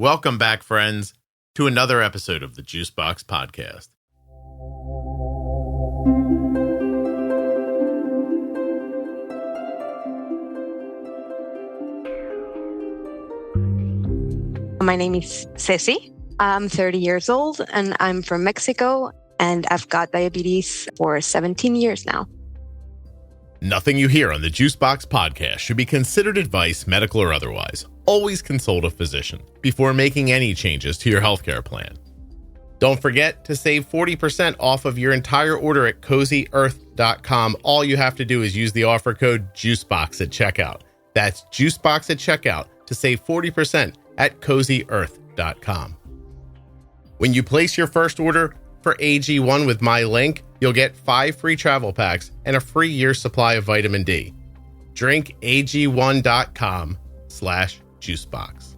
Welcome back, friends, to another episode of the Juicebox Podcast. My name is Cici. I'm 30 years old and I'm from Mexico, and I've got diabetes for 17 years now. Nothing you hear on the Juicebox Podcast should be considered advice, medical or otherwise. Always consult a physician before making any changes to your healthcare plan. Don't forget to save 40% off of your entire order at CozyEarth.com. All you have to do is use the offer code JUICEBOX at checkout. That's JUICEBOX at checkout to save 40% at CozyEarth.com. When you place your first order for AG1 with my link, you'll get 5 free travel packs and a free year's supply of vitamin D. Drink AG1.com/juicebox.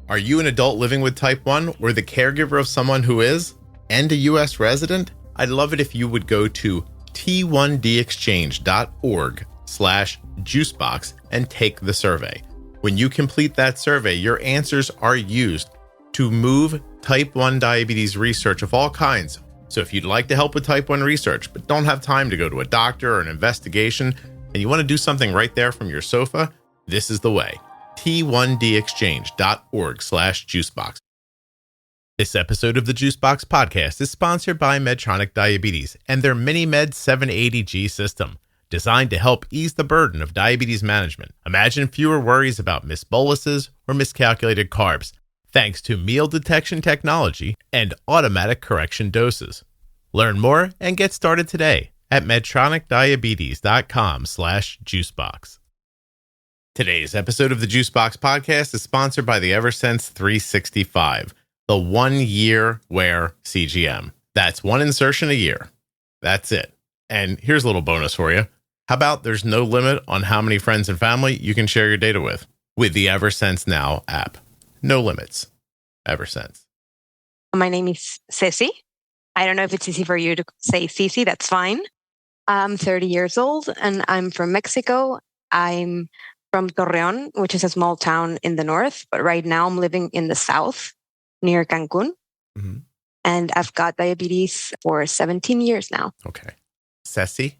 Are you an adult living with type 1 or the caregiver of someone who is, and a U.S. resident? I'd love it if you would go to t1dexchange.org/juicebox and take the survey. When you complete that survey, your answers are used to move type 1 diabetes research of all kinds. So if you'd like to help with type 1 research, but don't have time to go to a doctor or an investigation, and you want to do something right there from your sofa, this is the way. t1dexchange.org/juicebox. This episode of the Juicebox Podcast is sponsored by Medtronic Diabetes and their MiniMed 780G system, designed to help ease the burden of diabetes management. Imagine fewer worries about missed boluses or miscalculated carbs, thanks to meal detection technology and automatic correction doses. Learn more and get started today at medtronicdiabetes.com/juicebox. Today's episode of the Juicebox Podcast is sponsored by the Eversense 365, the 1-year wear CGM. That's one insertion a year. That's it. And here's a little bonus for you. How about there's no limit on how many friends and family you can share your data with the Eversense Now app. No limits. Eversense. My name is Cici. I don't know if it's easy for you to say Cici, that's fine. I'm 30 years old and I'm from Mexico. I'm from Torreon, which is a small town in the north, but right now I'm living in the south near Cancun. Mm-hmm. And I've got diabetes for 17 years now. Okay. Cici?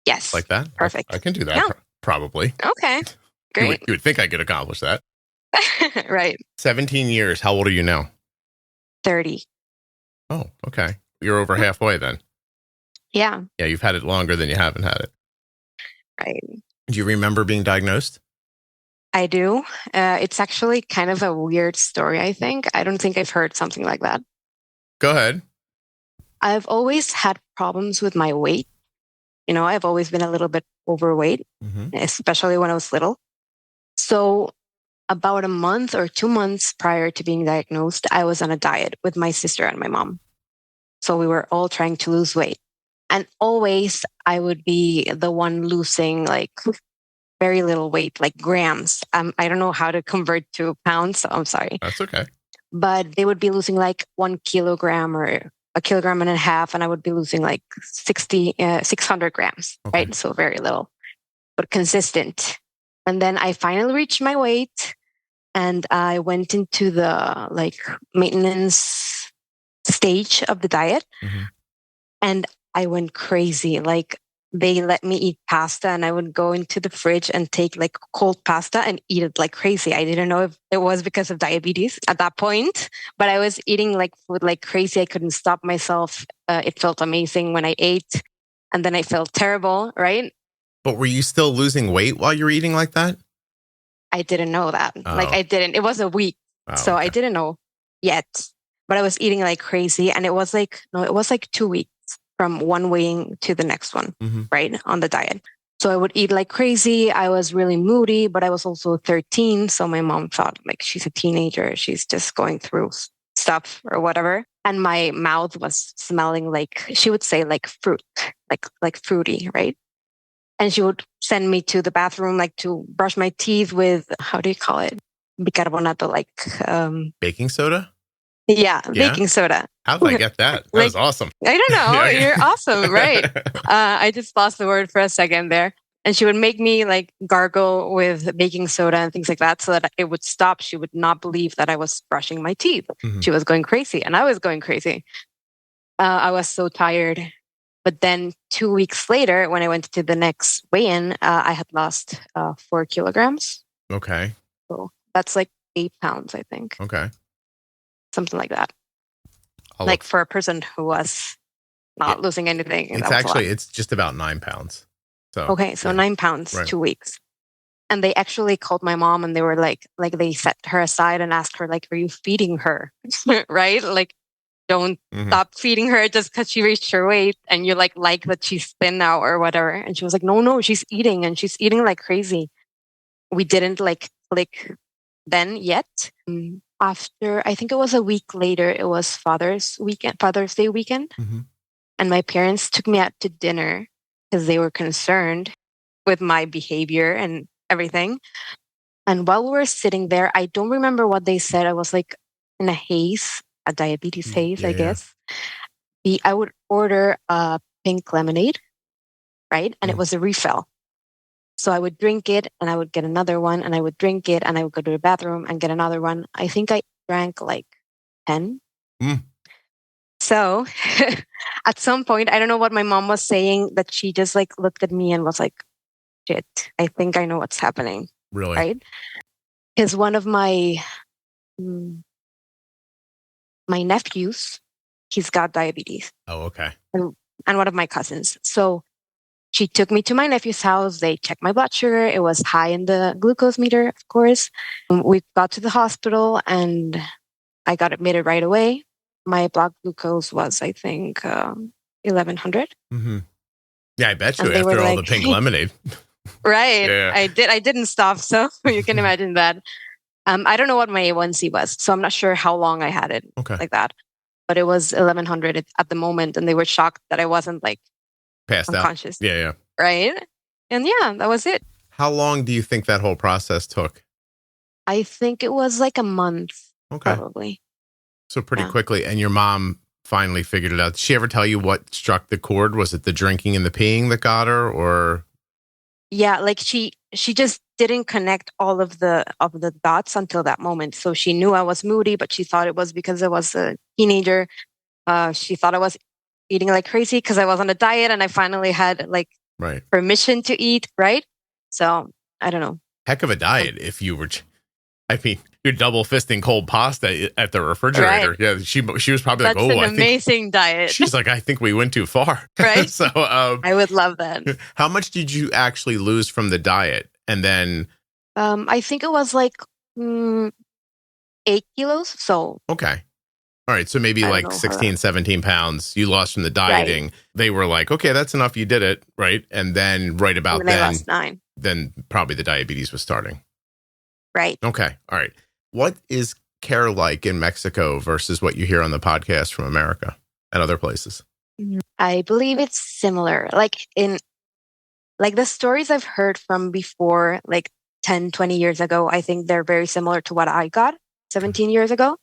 Yes. Like that? Perfect. I can do that, Yeah. Probably. Okay. Great. You would think I could accomplish that. Right. 17 years. How old are you now? 30. Oh, okay. You're over halfway then. Yeah. Yeah, you've had it longer than you haven't had it. Right. Do you remember being diagnosed? I do. It's actually kind of a weird story, I think. I don't think I've heard something like that. Go ahead. I've always had problems with my weight. I've always been a little bit overweight, especially when I was little. So about a month or 2 months prior to being diagnosed, I was on a diet with my sister and my mom. So we were all trying to lose weight. And always I would be the one losing like very little weight, like grams. I don't know how to convert to pounds, so I'm sorry. That's okay. But they would be losing like 1 kilogram or 1.5 kilograms, and I would be losing like 600 grams, Okay. right? So very little, but consistent. And then I finally reached my weight and I went into the like maintenance stage of the diet. Mm-hmm. And I went crazy. Like they let me eat pasta and I would go into the fridge and take like cold pasta and eat it like crazy. I didn't know if it was because of diabetes at that point, but I was eating like food like crazy. I couldn't stop myself. It felt amazing when I ate, and then I felt terrible, right? But were you still losing weight while you were eating like that? I didn't know that. Oh. Like I didn't. It was a week. So Okay. I didn't know yet. But I was eating like crazy. And it was like 2 weeks from one weighing to the next one, right? On the diet. So I would eat like crazy. I was really moody, but I was also 13. So my mom thought like she's a teenager. She's just going through stuff or whatever. And my mouth was smelling like, she would say like fruit, like fruity, right? And she would send me to the bathroom, like to brush my teeth with, how do you call it? Bicarbonato, like... Baking soda? Yeah, baking soda. How did I get that? That was awesome. I don't know. You're awesome, right? I just lost the word for a second there. And she would make me like gargle with baking soda and things like that so that it would stop. She would not believe that I was brushing my teeth. She was going crazy and I was going crazy. I was so tired. But then 2 weeks later, when I went to the next weigh-in, I had lost 4 kilograms. Okay. So that's like 8 pounds, I think. Okay. Something like that. For a person who was not losing anything. It's just about 9 pounds. So 9 pounds, right. 2 weeks. And they actually called my mom and they were like they set her aside and asked her, like, are you feeding her? Right? Like, don't stop feeding her just because she reached her weight and you like that she's thin now or whatever. And she was like, no, she's eating and she's eating like crazy. We didn't like click then yet. After, I think it was a week later, it was Father's Day weekend. And my parents took me out to dinner because they were concerned with my behavior and everything. And while we were sitting there, I don't remember what they said. I was like in a haze. A diabetes haze, I guess. I would order a pink lemonade, right? And it was a refill. So I would drink it and I would get another one and I would drink it and I would go to the bathroom and get another one. I think I drank like 10. So at some point, I don't know what my mom was saying, that she just like looked at me and was like, shit, I think I know what's happening. Really? Right? Because one of my nephews, he's got diabetes. Oh, okay. And one of my cousins. So she took me to my nephew's house. They checked my blood sugar. It was high in the glucose meter, of course. We got to the hospital and I got admitted right away. My blood glucose was, I think, 1100. Yeah, I bet you after all the pink lemonade. Right. Yeah. I didn't stop. So you can imagine that. I don't know what my A1C was, so I'm not sure how long I had it like that. But it was 1100 at the moment, and they were shocked that I wasn't like passed unconscious. Out. Yeah. Right? And that was it. How long do you think that whole process took? I think it was like a month, probably. So pretty quickly. And your mom finally figured it out. Did she ever tell you what struck the chord? Was it the drinking and the peeing that got her, or? Yeah, like she just didn't connect all of the dots until that moment. So she knew I was moody, but she thought it was because I was a teenager. She thought I was eating like crazy because I was on a diet and I finally had like permission to eat, right? So I don't know. Heck of a diet if you were, I mean, you're double fisting cold pasta at the refrigerator. Right. Yeah, she was probably That's an amazing diet. She's like, I think we went too far. Right. So I would love that. How much did you actually lose from the diet? And then I think it was like 8 kilos. So okay. All right. So maybe like 16, 17 pounds you lost from the dieting. Right. They were like, okay, that's enough. You did it. Right. And then right about then, I lost 9. Then probably the diabetes was starting. Right. Okay. All right. What is care like in Mexico versus what you hear on the podcast from America and other places? I believe it's similar. Like the stories I've heard from before, like 10, 20 years ago, I think they're very similar to what I got 17 years ago.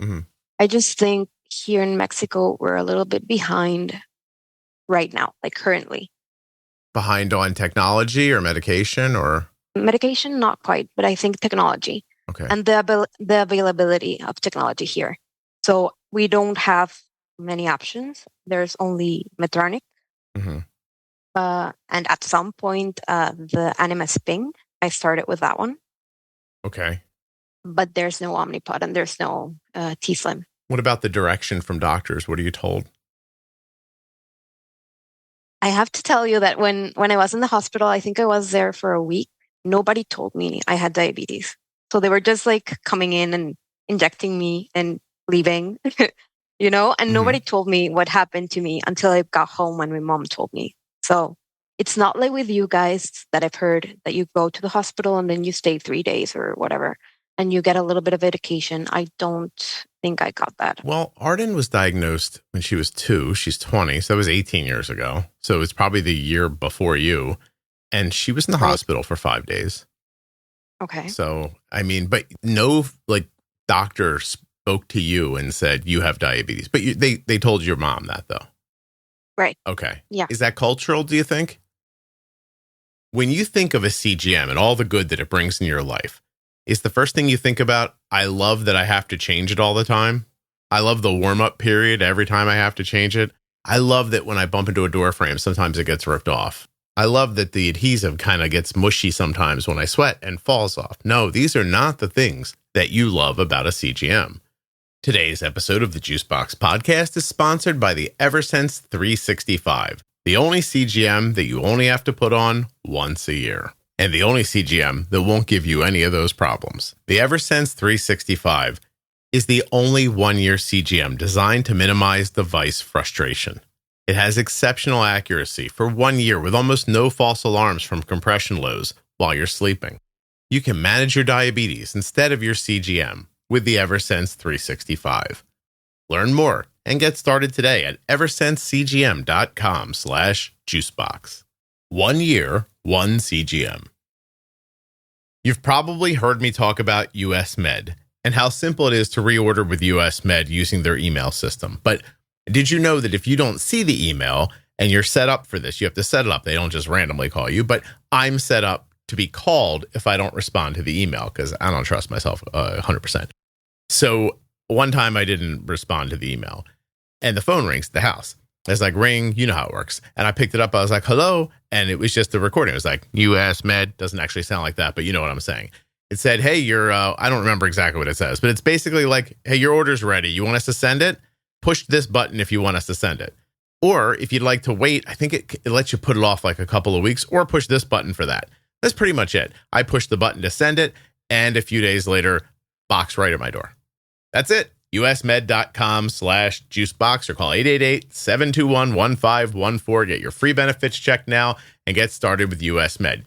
I just think here in Mexico, we're a little bit behind right now, like currently. Behind on technology or medication or? Medication, not quite, but I think technology. Okay. And the availability of technology here. So we don't have many options. There's only Medtronic. And at some point, the Animas Ping, I started with that one. Okay. But there's no Omnipod and there's no T-Slim. What about the direction from doctors? What are you told? I have to tell you that when I was in the hospital, I think I was there for a week. Nobody told me I had diabetes. So they were just like coming in and injecting me and leaving, and nobody told me what happened to me until I got home when my mom told me. So it's not like with you guys that I've heard that you go to the hospital and then you stay 3 days or whatever and you get a little bit of education. I don't think I got that. Well, Arden was diagnosed when she was 2. She's 20. So that was 18 years ago. So it's probably the year before you. And she was in the hospital for 5 days. Okay. So, I mean, but no, like, doctor spoke to you and said, you have diabetes. But they told your mom that, though. Right. Okay. Yeah. Is that cultural, do you think? When you think of a CGM and all the good that it brings in your life, is the first thing you think about, I love that I have to change it all the time? I love the warm-up period every time I have to change it. I love that when I bump into a door frame, sometimes it gets ripped off. I love that the adhesive kind of gets mushy sometimes when I sweat and falls off. No, these are not the things that you love about a CGM. Today's episode of the Juicebox Podcast is sponsored by the Eversense 365, the only CGM that you only have to put on once a year, and the only CGM that won't give you any of those problems. The Eversense 365 is the only one-year CGM designed to minimize device frustration. It has exceptional accuracy for 1 year with almost no false alarms from compression lows while you're sleeping. You can manage your diabetes instead of your CGM with the Eversense 365. Learn more and get started today at eversensecgm.com/juicebox. 1 year, one CGM. You've probably heard me talk about US Med and how simple it is to reorder with US Med using their email system. But did you know that if you don't see the email and you're set up for this, you have to set it up. They don't just randomly call you, but I'm set up to be called if I don't respond to the email because I don't trust myself 100%. So one time I didn't respond to the email and the phone rings at the house. It's like, ring, you know how it works. And I picked it up. I was like, hello. And it was just a recording. It was like, US Med. Doesn't actually sound like that, but you know what I'm saying. It said, hey, I don't remember exactly what it says, but it's basically like, hey, your order's ready. You want us to send it? Push this button if you want us to send it. Or if you'd like to wait, I think it lets you put it off like a couple of weeks or push this button for that. That's pretty much it. I pushed the button to send it. And a few days later, box right at my door. That's it. usmed.com/juicebox or call 888-721-1514. Get your free benefits checked now and get started with US Med.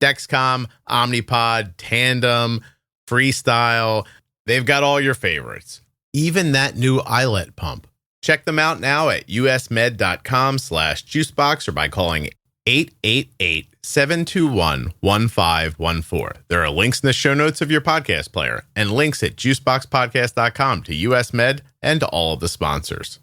Dexcom, Omnipod, Tandem, Freestyle. They've got all your favorites. Even that new eyelet pump. Check them out now at usmed.com/juicebox or by calling 888-721-1514. There are links in the show notes of your podcast player and links at juiceboxpodcast.com to US Med and to all of the sponsors.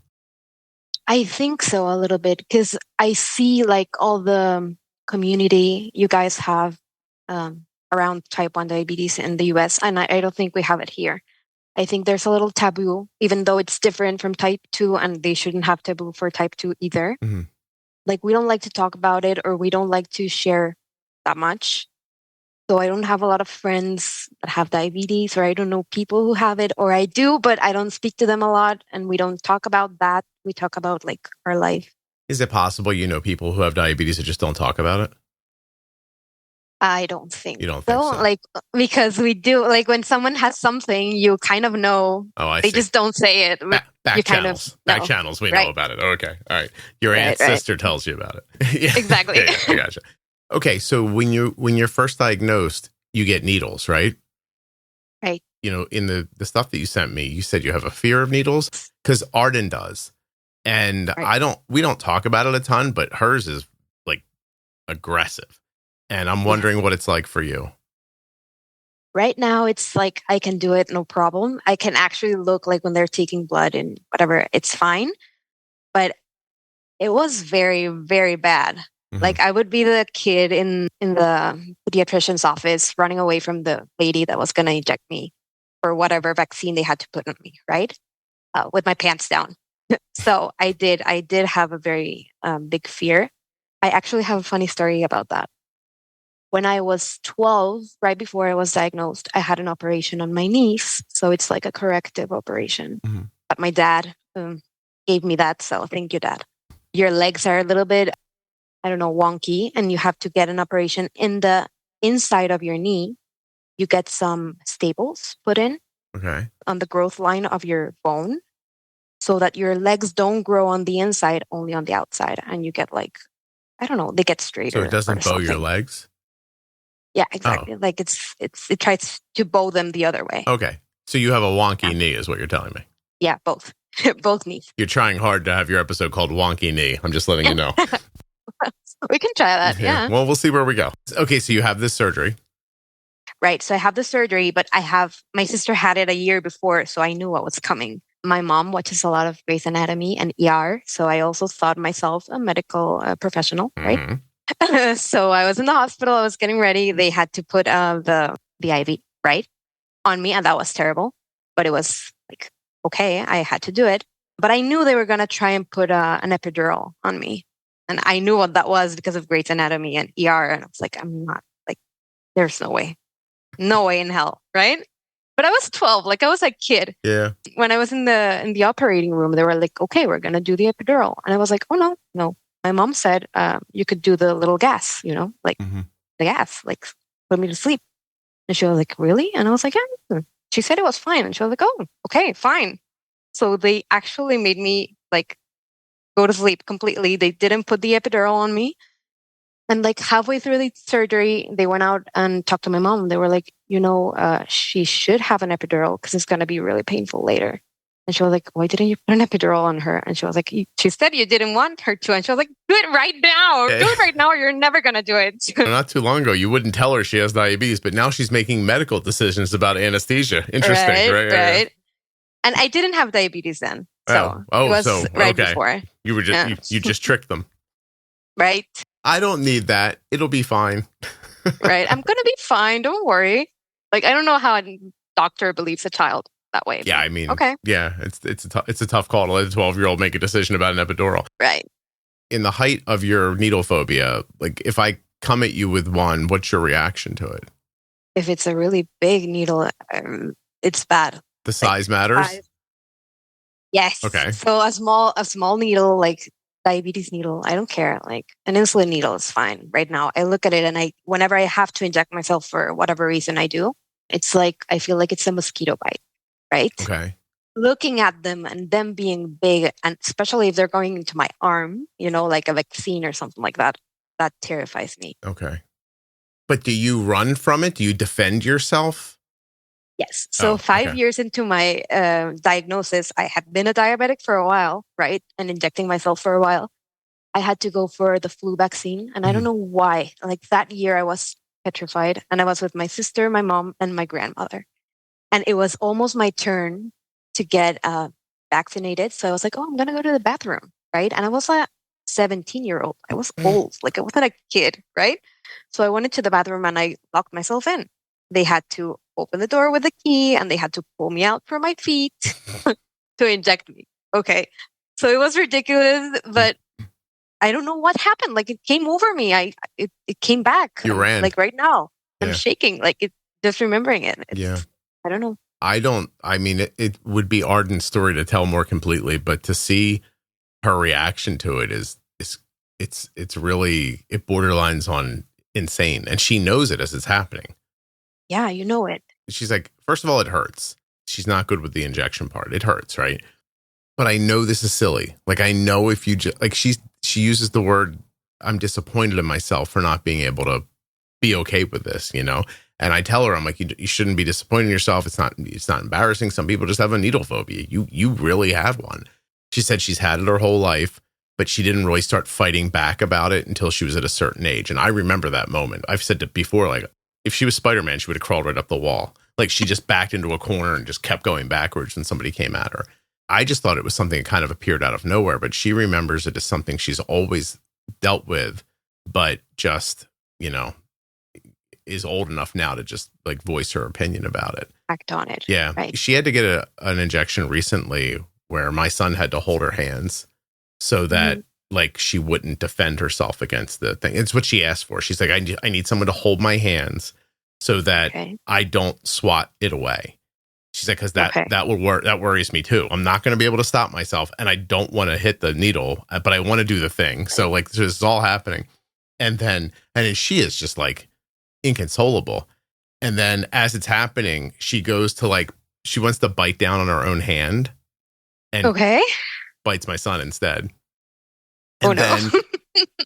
I think so a little bit because I see like all the community you guys have around type 1 diabetes in the US, and I don't think we have it here. I think there's a little taboo, even though it's different from type 2, and they shouldn't have taboo for type 2 either. Mm-hmm. Like, we don't like to talk about it, or we don't like to share that much. So I don't have a lot of friends that have diabetes, or I don't know people who have it, or I do, but I don't speak to them a lot, and we don't talk about that. We talk about, like, our life. Is it possible you know people who have diabetes that just don't talk about it? I don't think you don't think so. Like, because we do, like, when someone has something, you kind of know. Oh, I see. They just don't say it. Back channels. Back channels, we know about it. Okay. All right. Your aunt's sister tells you about it. Yeah. Exactly. Yeah, I gotcha. Okay. So when you're first diagnosed, you get needles, right? Right. You know, in the stuff that you sent me, you said you have a fear of needles because Arden does. And we don't talk about it a ton, but hers is like aggressive. And I'm wondering what it's like for you. Right now, it's like I can do it, no problem. I can actually look like when they're taking blood and whatever, it's fine. But it was very, very bad. Mm-hmm. Like I would be the kid in the pediatrician's office running away from the lady that was going to inject me for whatever vaccine they had to put on me, right? With my pants down. So I did have a very big fear. I actually have a funny story about that. When I was 12, right before I was diagnosed, I had an operation on my knees. So it's like a corrective operation. Mm-hmm. But my dad gave me that. So thank you, Dad. Your legs are a little bit, I don't know, wonky. And you have to get an operation in the inside of your knee. You get some staples put in on the growth line of your bone so that your legs don't grow on the inside, only on the outside. And you get like, I don't know, they get straighter. So it doesn't bow your legs? Yeah, exactly. Oh. Like it tries to bow them the other way. Okay. So you have a wonky knee is what you're telling me. Yeah, both. Both knees. You're trying hard to have your episode called Wonky Knee. I'm just letting you know. We can try that. Yeah. Well, we'll see where we go. Okay. So you have this surgery. Right. So I have the surgery, but my sister had it a year before, so I knew what was coming. My mom watches a lot of Grey's Anatomy and ER, so I also thought myself a medical professional, right? So I was in the hospital. I was getting ready. They had to put the IV right on me, and that was terrible. But it was like, okay, I had to do it. But I knew they were going to try and put an epidural on me. And I knew what that was because of Grey's Anatomy and ER. And I was like, I'm not, like, there's no way. No way in hell, right? But I was 12, like I was a kid. Yeah. When I was in the operating room, they were like, okay, we're going to do the epidural. And I was like, oh, no. My mom said, you could do the little gas, like the gas, like put me to sleep. And she was like, really? And I was like, yeah. She said it was fine. And she was like, oh, okay, fine. So they actually made me like go to sleep completely. They didn't put the epidural on me. And like halfway through the surgery, they went out and talked to my mom. They were like, she should have an epidural because it's going to be really painful later. And she was like, why didn't you put an epidural on her? And she was like, she said you didn't want her to. And she was like, do it right now. Do it right now or you're never going to do it. Not too long ago, you wouldn't tell her she has diabetes, but now she's making medical decisions about anesthesia. Interesting, right? And I didn't have diabetes then. So it was before. You were just, you just tricked them. Right. I don't need that. It'll be fine. Right. I'm going to be fine. Don't worry. Like, I don't know how a doctor believes a child that way. Yeah, I mean, okay. Yeah, it's a tough call to let a 12-year-old make a decision about an epidural. Right. In the height of your needle phobia, like if I come at you with one, what's your reaction to it? If it's a really big needle, it's bad. The size matters? Yes. Okay. So a small needle, like diabetes needle, I don't care. Like an insulin needle is fine right now. I look at it and whenever I have to inject myself for whatever reason I do, it's like, I feel like it's a mosquito bite, right? Okay. Looking at them and them being big, and especially if they're going into my arm, like a vaccine or something like that, that terrifies me. Okay. But do you run from it? Do you defend yourself? Yes. So 5 years into my diagnosis, I had been a diabetic for a while, right? And injecting myself for a while. I had to go for the flu vaccine. And I don't know why. Like that year I was petrified. And I was with my sister, my mom, and my grandmother. And it was almost my turn to get vaccinated. So I was like, I'm going to go to the bathroom, right? And I was a 17-year-old. I was old. Like I wasn't a kid, right? So I went into the bathroom and I locked myself in. They had to open the door with a key and they had to pull me out from my feet to inject me. Okay. So it was ridiculous, but I don't know what happened. Like it came over me. It came back. You ran. Like right now. I'm shaking. Like just remembering it. I don't know. I mean, it would be Arden's story to tell more completely, but to see her reaction to it it's really, it borderlines on insane. And she knows it as it's happening. Yeah, you know it. She's like, first of all, it hurts. She's not good with the injection part. It hurts, right? But I know this is silly. Like, I know if you just, like, she uses the word, I'm disappointed in myself for not being able to be okay with this, And I tell her, I'm like, you shouldn't be disappointed in yourself. It's not embarrassing. Some people just have a needle phobia. You really have one. She said she's had it her whole life, but she didn't really start fighting back about it until she was at a certain age. And I remember that moment. I've said it before, like, if she was Spider-Man, she would have crawled right up the wall. Like she just backed into a corner and just kept going backwards when somebody came at her. I just thought it was something that kind of appeared out of nowhere, but she remembers it as something she's always dealt with, but just, is old enough now to just like voice her opinion about it. Act on it. Yeah. Right. She had to get an injection recently where my son had to hold her hands so that like she wouldn't defend herself against the thing. It's what she asked for. She's like, I need someone to hold my hands so that I don't swat it away. She's like, because that will work. That worries me too. I'm not going to be able to stop myself, and I don't want to hit the needle, but I want to do the thing. So like, this is all happening, and then she is just like inconsolable. And then as it's happening, she goes to like, she wants to bite down on her own hand, and bites my son instead. And then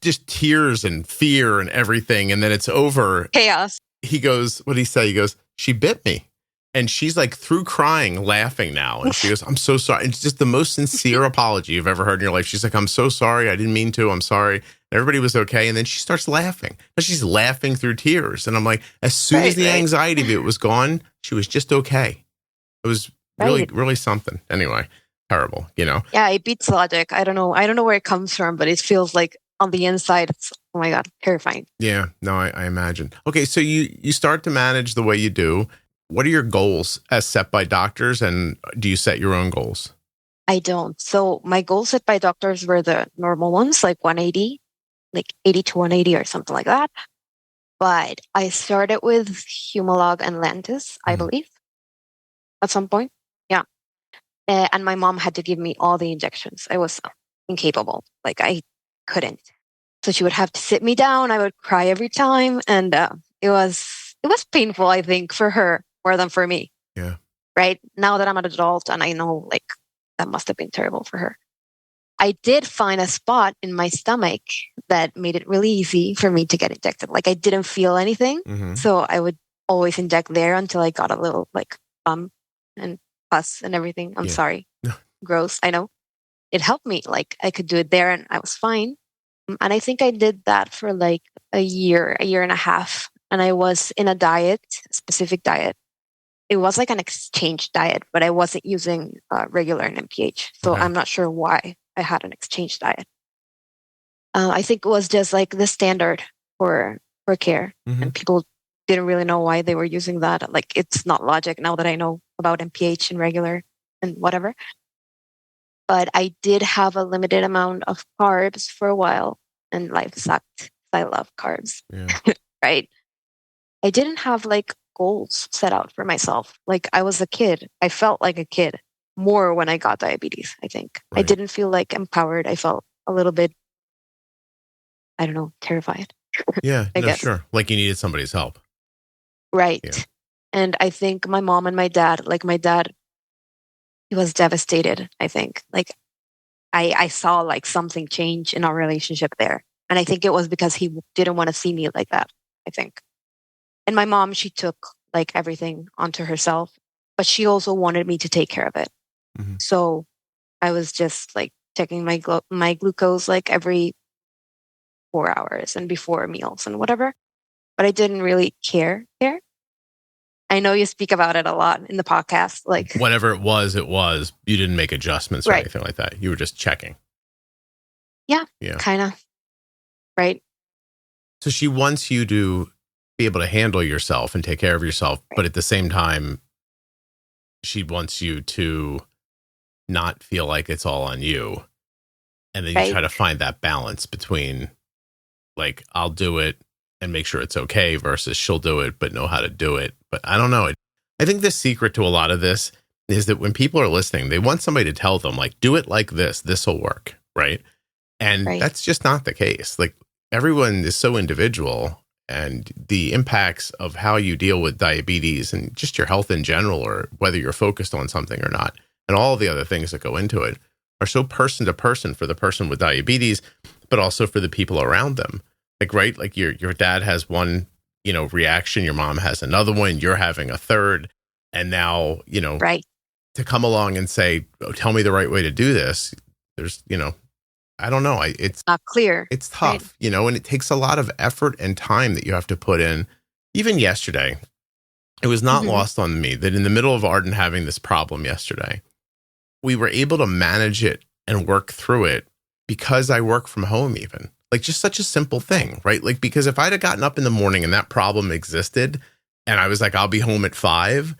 just tears and fear and everything. And then it's over. Chaos. He goes, what did he say? He goes, she bit me. And she's like through crying, laughing now. And she goes, I'm so sorry. It's just the most sincere apology you've ever heard in your life. She's like, I'm so sorry. I didn't mean to. I'm sorry. Everybody was okay. And then she starts laughing. And she's laughing through tears. And I'm like, as soon as the anxiety of it was gone, she was just okay. It was really, really something. Anyway. Terrible, Yeah, it beats logic. I don't know where it comes from, but it feels like on the inside, it's, oh my God, terrifying. Yeah, no, I imagine. Okay, so you start to manage the way you do. What are your goals as set by doctors, and do you set your own goals? I don't. So my goals set by doctors were the normal ones, like 180, like 80 to 180 or something like that. But I started with Humalog and Lantus, I believe, at some point. Yeah. And my mom had to give me all the injections. I was incapable. Like I couldn't. So she would have to sit me down. I would cry every time. And it was painful, I think, for her more than for me. Yeah. Right. Now that I'm an adult and I know like that must have been terrible for her. I did find a spot in my stomach that made it really easy for me to get injected. Like I didn't feel anything. So I would always inject there until I got a little like bump and pus and everything. I'm sorry. Gross. I know. It helped me. Like I could do it there and I was fine. And I think I did that for like a year and a half. And I was in a specific diet. It was like an exchange diet, but I wasn't using regular NMPH. So I'm not sure why I had an exchange diet. I think it was just like the standard for care. And people didn't really know why they were using that. Like it's not logic now that I know about NPH and regular and whatever. But I did have a limited amount of carbs for a while and life sucked. I love carbs. Yeah. Right. I didn't have like goals set out for myself. Like I was a kid. I felt like a kid more when I got diabetes, I think. Right. I didn't feel like empowered. I felt a little bit, I don't know, terrified. Yeah, sure. Like you needed somebody's help. Right. Yeah. And I think my mom and my dad, he was devastated, I think. Like I saw like something change in our relationship there. And I think it was because he didn't want to see me like that, I think. And my mom, she took like everything onto herself, but she also wanted me to take care of it. So I was just like checking my glucose like every 4 hours and before meals and whatever. But I didn't really care. I know you speak about it a lot in the podcast. Like whatever it was. You didn't make adjustments or anything like that. You were just checking. Yeah. Kind of. Right. So she wants you to be able to handle yourself and take care of yourself, but at the same time, she wants you to not feel like it's all on you. And then you try to find that balance between like, I'll do it and make sure it's okay versus she'll do it, but know how to do it. But I don't know. I think the secret to a lot of this is that when people are listening, they want somebody to tell them like, do it like this will work. Right. And that's just not the case. Like everyone is so individual, and the impacts of how you deal with diabetes and just your health in general, or whether you're focused on something or not, and all the other things that go into it are so person to person for the person with diabetes, but also for the people around them. Like, right. Like your dad has one, reaction, your mom has another one, you're having a third. And now, to come along and say, oh, tell me the right way to do this. There's, I don't know. It's not clear. It's tough, and it takes a lot of effort and time that you have to put in. Even yesterday, it was not lost on me that in the middle of Arden having this problem yesterday, we were able to manage it and work through it because I work from home even. Like just such a simple thing, right? Like, because if I'd have gotten up in the morning and that problem existed and I was like, I'll be home at 5,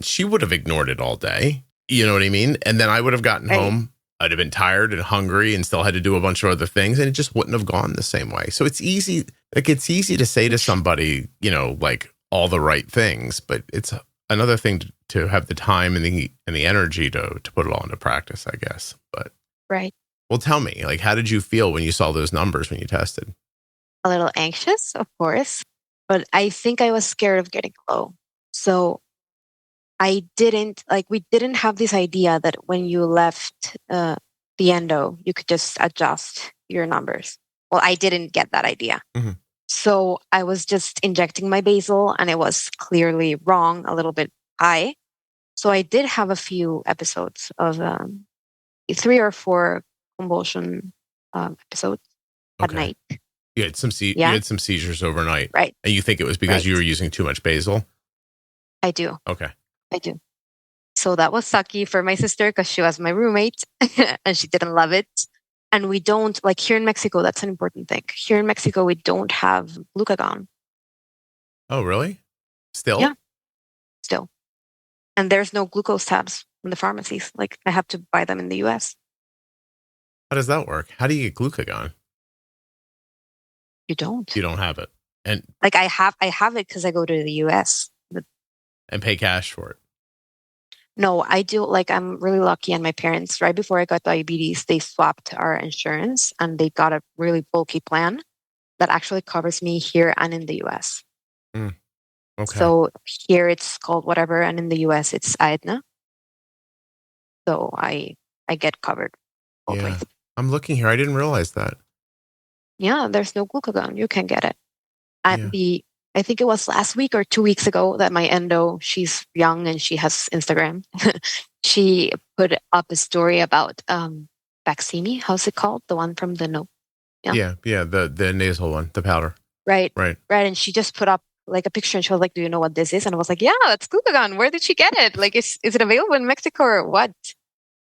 she would have ignored it all day. You know what I mean? And then I would have gotten home. I'd have been tired and hungry and still had to do a bunch of other things, and it just wouldn't have gone the same way. So it's easy. Like it's easy to say to somebody, like all the right things, but it's another thing to have the time and the energy to put it all into practice, I guess. But well, tell me, like, how did you feel when you saw those numbers when you tested? A little anxious, of course, but I think I was scared of getting low. So we didn't have this idea that when you left the endo, you could just adjust your numbers. Well, I didn't get that idea. So I was just injecting my basal and it was clearly wrong, a little bit high. So I did have a few episodes of 3 or 4 convulsion episodes at night. You had some you had some seizures overnight. Right. And you think it was because you were using too much basal? I do. Okay. I do. So that was sucky for my sister because she was my roommate and she didn't love it. And we don't, like here in Mexico, that's an important thing. Here in Mexico, we don't have glucagon. Oh, really? Still? Yeah, still. And there's no glucose tabs in the pharmacies. Like I have to buy them in the US. How does that work? How do you get glucagon? You don't. You don't have it. And like I have it because I go to the US. And pay cash for it. No, I do. Like I'm really lucky, and my parents, right before I got diabetes, they swapped our insurance and they got a really bulky plan that actually covers me here and in the US. Okay. So here it's called whatever, and in the US it's Aetna. So I get covered both ways. I'm looking here. I didn't realize that. Yeah, there's no glucagon. You can get it. I think it was last week or 2 weeks ago that my endo, she's young and she has Instagram. She put up a story about Baqsimi. How's it called? The one from the nose. Yeah. The nasal one, the powder. Right. And she just put up like a picture and she was like, "Do you know what this is?" And I was like, "Yeah, that's glucagon. Where did she get it? Like, is it available in Mexico or what?"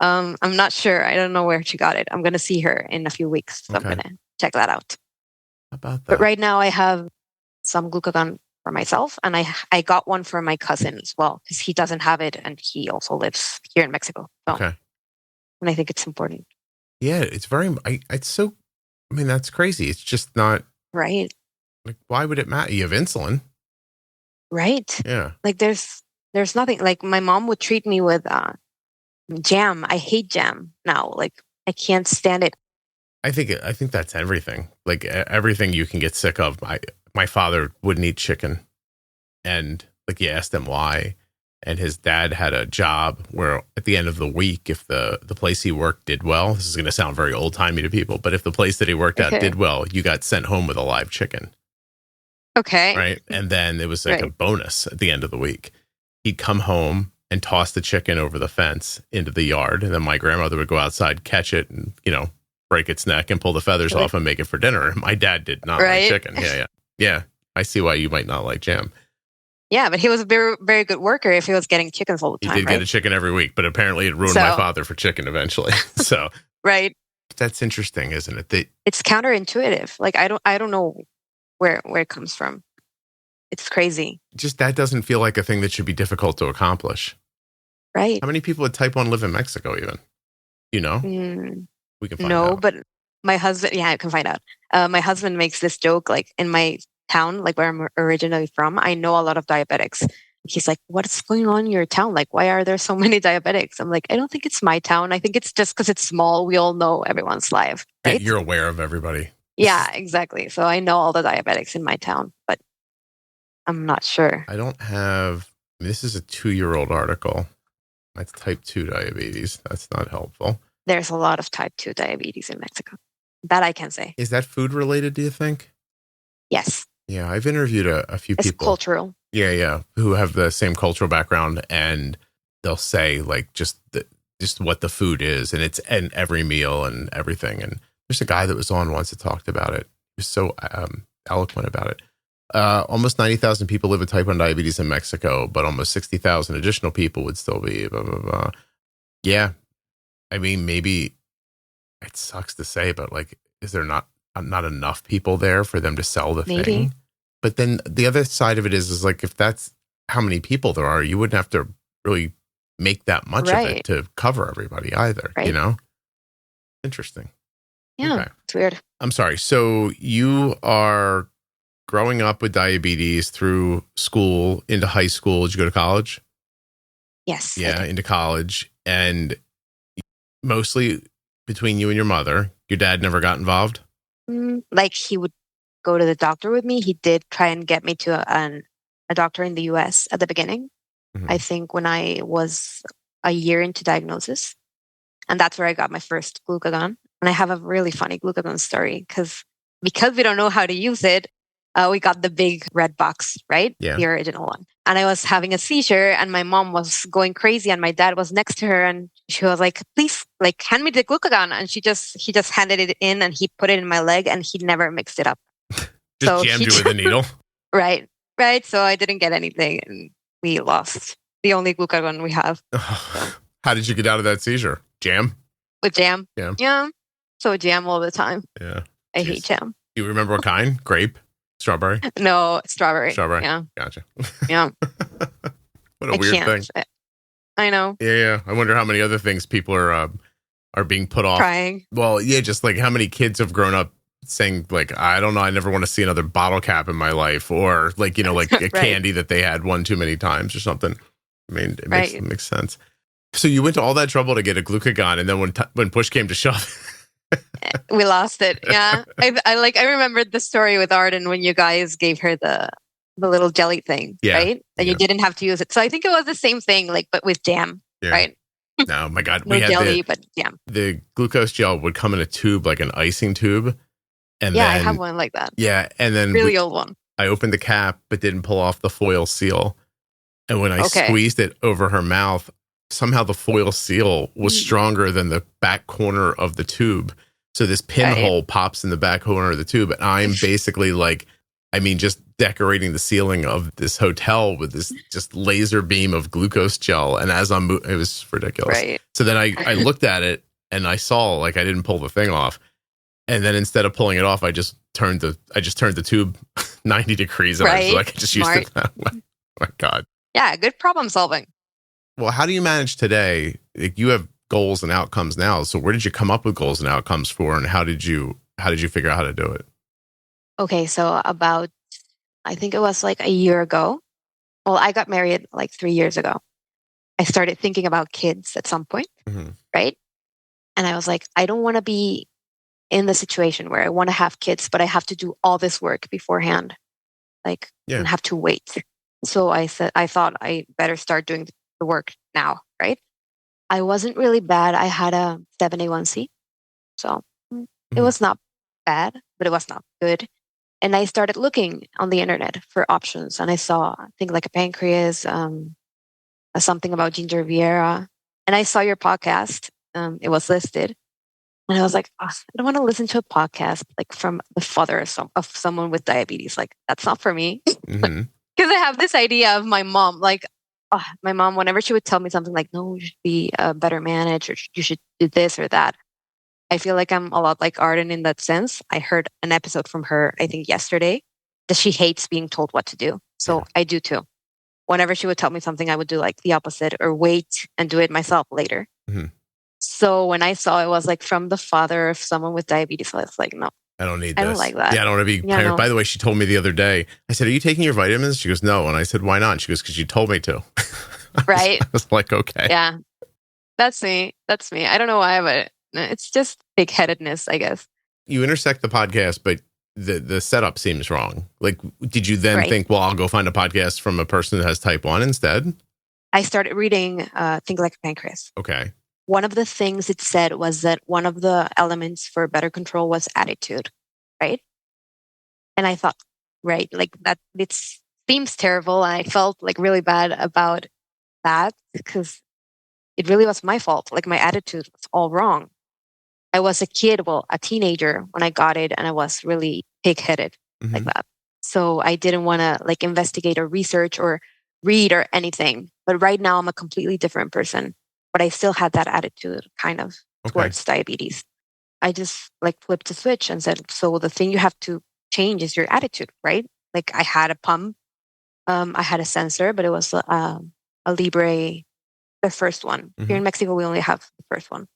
I'm not sure. I don't know where she got it. I'm gonna see her in a few weeks, so I'm gonna check that out. How about that? But right now I have some glucagon for myself, and I got one for my cousin as well because he doesn't have it and he also lives here in Mexico. So, and I think it's important. Yeah, it's very. It's so. I mean, that's crazy. It's just not right. Like, why would it matter? You have insulin, right? Yeah. Like, there's nothing. Like, my mom would treat me with jam. I hate jam now. Like, I can't stand it. I think that's everything. Like everything you can get sick of. My father wouldn't eat chicken, and like you asked him why, and his dad had a job where at the end of the week, if the place he worked did well, this is going to sound very old timey to people, but if the place that he worked at did well, you got sent home with a live chicken. Okay. Right, and then it was like a bonus at the end of the week. He'd come home and toss the chicken over the fence into the yard, and then my grandmother would go outside, catch it, and break its neck and pull the feathers off and make it for dinner. My dad did not like chicken. Yeah. I see why you might not like jam. Yeah, but he was a very, very good worker if he was getting chickens all the time. He did get a chicken every week, but apparently it ruined my father for chicken eventually. So right. That's interesting, isn't it? It's counterintuitive. Like I don't know where it comes from. It's crazy. Just that doesn't feel like a thing that should be difficult to accomplish. Right. How many people with type 1 live in Mexico even? We can find out. But my husband, I can find out. My husband makes this joke, like in my town, like where I'm originally from, I know a lot of diabetics. He's like, "What's going on in your town? Like, why are there so many diabetics?" I'm like, "I don't think it's my town. I think it's just because it's small. We all know everyone's live." Right? You're aware of everybody. Yeah, exactly. So I know all the diabetics in my town, but I'm not sure. I don't have, this is a 2-year-old article. That's type 2 diabetes. That's not helpful. There's a lot of type 2 diabetes in Mexico. That I can say. Is that food related, do you think? Yes. Yeah, I've interviewed a few people. It's cultural. Yeah, who have the same cultural background, and they'll say like just what the food is, and it's in every meal and everything. And there's a guy that was on once that talked about it. He was so eloquent about it. Almost 90,000 people live with type 1 diabetes in Mexico, but almost 60,000 additional people would still be blah, blah, blah. Yeah. I mean, maybe it sucks to say, but like, is there not enough people there for them to sell the thing? But then the other side of it is like, if that's how many people there are, you wouldn't have to really make that much of it to cover everybody either, Interesting. Yeah, okay. It's weird. I'm sorry. So you are growing up with diabetes through school, into high school. Did you go to college? Yes. Yeah, into college. And mostly between you and your mother. Your dad never got involved? Like he would go to the doctor with me. He did try and get me to a doctor in the US at the beginning. Mm-hmm. I think when I was a year into diagnosis. And that's where I got my first glucagon. And I have a really funny glucagon story because we don't know how to use it. We got the big red box, right? Yeah. The original one. And I was having a seizure and my mom was going crazy and my dad was next to her and she was like, "Please, like, hand me the glucagon." And he just handed it in and he put it in my leg and he never mixed it up. Jammed you with a needle? Right. So I didn't get anything and we lost the only glucagon we have. How did you get out of that seizure? Jam? With jam? Yeah. So jam all the time. Yeah. I hate jam. Do you remember what kind? Grape? Strawberry? No, strawberry. Strawberry? Yeah. Gotcha. Yeah. What a weird thing. I know. Yeah. I wonder how many other things people are being put off. Trying. Well, yeah, just like how many kids have grown up saying like, I don't know, I never want to see another bottle cap in my life, or like, like a right. candy that they had one too many times or something. I mean, it makes sense. So you went to all that trouble to get a glucagon, and then when push came to shove, we lost it. Yeah, I remembered the story with Arden when you guys gave her the little jelly thing, right? And you didn't have to use it. So I think it was the same thing, like but with jam, right? No, my God, no we had jelly, but jam. The glucose gel would come in a tube, like an icing tube, and then, I have one like that. Yeah, and then really old one. I opened the cap, but didn't pull off the foil seal, and when I squeezed it over her mouth, somehow the foil seal was stronger than the back corner of the tube. So this pinhole pops in the back corner of the tube. And I'm basically just decorating the ceiling of this hotel with this just laser beam of glucose gel. And as it was ridiculous. Right. So then I looked at it and I saw I didn't pull the thing off. And then instead of pulling it off, I just turned the tube 90 degrees. And I was like, I just used it that way. Oh my God. Yeah. Good problem solving. Well, how do you manage today? You have goals and outcomes now. So where did you come up with goals and outcomes for, and how did you figure out how to do it? Okay, so about, I think it was like a year ago. Well, I got married like 3 years ago. I started thinking about kids at some point, right? And I was like, I don't want to be in the situation where I want to have kids, but I have to do all this work beforehand, and have to wait. So I thought I better start doing the work now, right? I wasn't really bad. I had a 7A1C. So it was not bad, but it was not good. And I started looking on the internet for options. And I saw things like a pancreas, something about ginger Vieira. And I saw your podcast. It was listed. And I was like, I don't want to listen to a podcast from the father of someone with diabetes. That's not for me. Because I have this idea of my mom. My mom, whenever she would tell me something no, you should be a better manager, you should do this or that. I feel like I'm a lot like Arden in that sense. I heard an episode from her, I think yesterday, that she hates being told what to do. So I do too. Whenever she would tell me something, I would do the opposite or wait and do it myself later. So when I saw it was from the father of someone with diabetes, I was like, no. I don't need this. I don't like that. Yeah, I don't want to be paranoid. No. By the way, she told me the other day, I said, are you taking your vitamins? She goes, no. And I said, why not? And she goes, because you told me to. Right. I was like, okay. Yeah. That's me. I don't know why, but it's just big-headedness, I guess. You intersect the podcast, but the setup seems wrong. Did you then think, well, I'll go find a podcast from a person that has type 1 instead? I started reading Think Like a Pancreas. Okay. One of the things it said was that one of the elements for better control was attitude, right? And I thought, right, that it seems terrible. And I felt really bad about that because it really was my fault. My attitude was all wrong. I was a teenager when I got it, and I was really pig-headed like that. So I didn't want to investigate or research or read or anything. But right now I'm a completely different person. But I still had that attitude kind of towards diabetes. I just flipped a switch and said, so the thing you have to change is your attitude, right? I had a pump, I had a sensor, but it was a Libre, the first one. Here in Mexico, we only have the first one.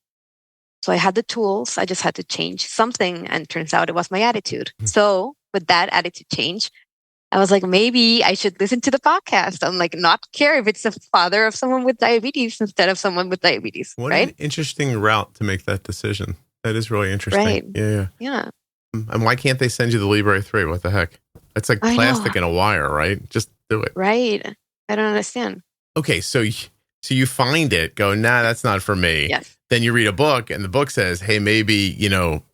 So I had the tools. I just had to change something. And turns out it was my attitude. So with that attitude change, I was like, maybe I should listen to the podcast. I'm not care if it's the father of someone with diabetes instead of someone with diabetes. What right? An interesting route to make that decision. That is really interesting. Right. Yeah. And why can't they send you the Libre 3? What the heck? It's plastic and a wire, right? Just do it. Right. I don't understand. Okay, so you find it, go, nah, that's not for me. Yes. Then you read a book, and the book says, hey, maybe,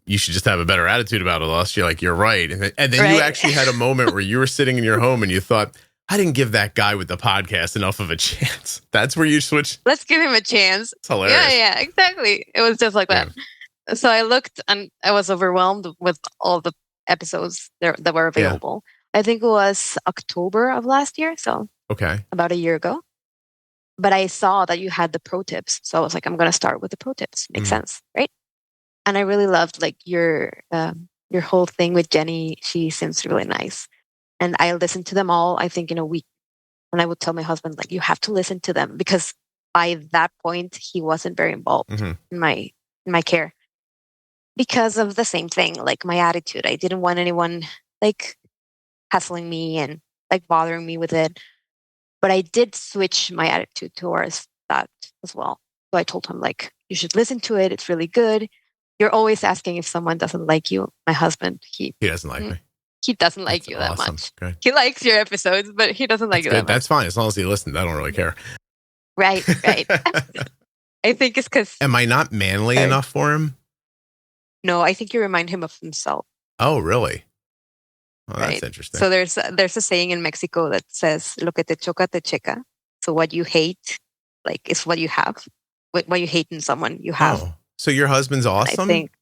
you should just have a better attitude about it, else. You're like, you're right. And then you actually had a moment where you were sitting in your home and you thought, I didn't give that guy with the podcast enough of a chance. That's where you switch. Let's give him a chance. It's hilarious. Yeah, exactly. It was just like that. So I looked and I was overwhelmed with all the episodes that were available. I think it was October of last year. So about a year ago. But I saw that you had the pro tips. So I was like, I'm going to start with the pro tips. Makes sense, right? And I really loved like your whole thing with Jenny. She seems really nice. And I listened to them all, I think, in a week. And I would tell my husband, like, you have to listen to them, because by that point he wasn't very involved in my care because of the same thing, like my attitude. I didn't want anyone like hassling me and like bothering me with it. But I did switch my attitude towards that as well. So I told him, like, you should listen to it. It's really good. You're always asking if someone doesn't like you. My husband, he doesn't like me. He doesn't like That's you awesome. that much. Good. He likes your episodes, but he doesn't like you that much. That's fine. As long as he listens, I don't really care. Right. I think it's because... Am I not manly enough for him? No, I think you remind him of himself. Oh, really? Oh, that's right. interesting. So there's a saying in Mexico that says, lo que te choca, te checa. So what you hate, like, is what you have. What you hate in someone, you have. Oh, so your husband's awesome? I think.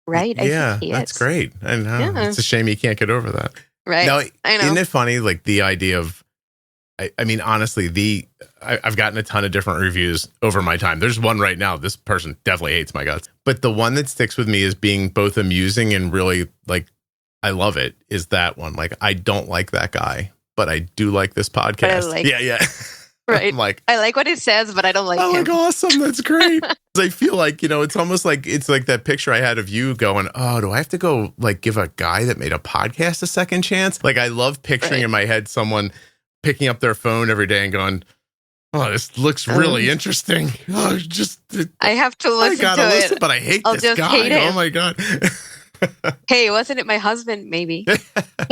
Right? Yeah, I think that's great. I know. Yeah. It's a shame you can't get over that. Right. Now, I know. Isn't it funny, like, the idea of, I mean, honestly, I've gotten a ton of different reviews over my time. There's one right now. This person definitely hates my guts. But the one that sticks with me as being both amusing and really, like, I love it, is that one. Like, I don't like that guy, but I do like this podcast. Yeah. Right. Like, I like what it says, but I don't like him. Like, awesome. That's great. I feel like, it's almost like, it's like that picture I had of you going, oh, do I have to go like give a guy that made a podcast a second chance? Like, I love picturing in my head someone picking up their phone every day and going, oh, this looks really interesting. Oh, I have to listen to it. But I hate this guy. Oh my God. Hey, wasn't it my husband? Maybe.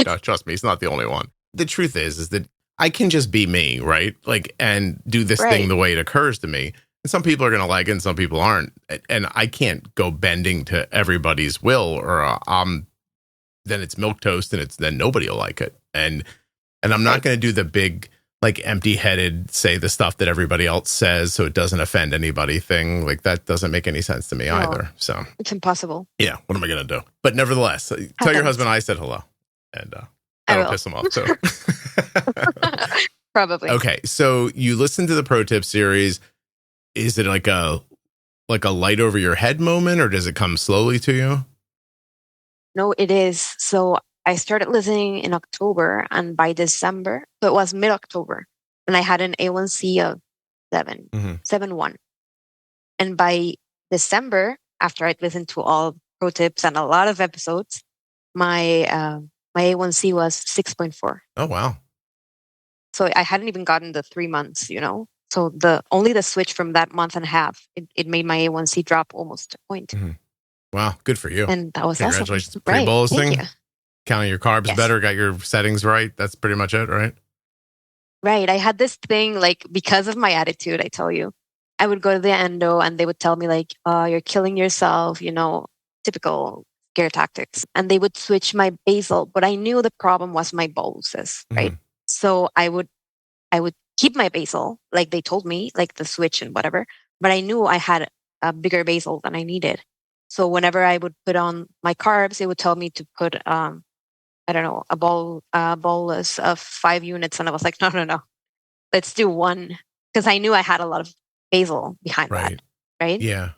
No, trust me, he's not the only one. The truth is that I can just be me, right? Like, and do this thing the way it occurs to me. And some people are going to like it and some people aren't. And I can't go bending to everybody's will, or then it's milquetoast and then nobody will like it. And I'm not going to do the big, like, empty-headed, say the stuff that everybody else says so it doesn't offend anybody thing. Like, that doesn't make any sense to me either. So it's impossible. Yeah. What am I going to do? But nevertheless, tell your husband I said hello. And that'll piss him off too. Probably. Okay. So you listen to the Pro Tip series. Is it like a light over your head moment, or does it come slowly to you? No, it is. So I started listening in October, and by December, so it was mid-October, and I had an A1C of 7.1. And by December, after I'd listened to all Pro Tips and a lot of episodes, my A1C was 6.4. Oh, wow. So I hadn't even gotten the 3 months, So only the switch from that month and a half, it made my A1C drop almost a point. Wow, good for you. And that was Congratulations. Awesome. Pre-bolusing, counting your carbs better, got your settings right. That's pretty much it, right? Right. I had this thing, like, because of my attitude, I tell you, I would go to the endo and they would tell me, like, you're killing yourself, typical scare tactics. And they would switch my basal, but I knew the problem was my boluses, right? So I would keep my basal, like they told me, like the switch and whatever, but I knew I had a bigger basal than I needed. So whenever I would put on my carbs, it would tell me to put, I don't know, a bolus of 5 units. And I was like, no, let's do 1. Because I knew I had a lot of basal behind that, right? Yeah.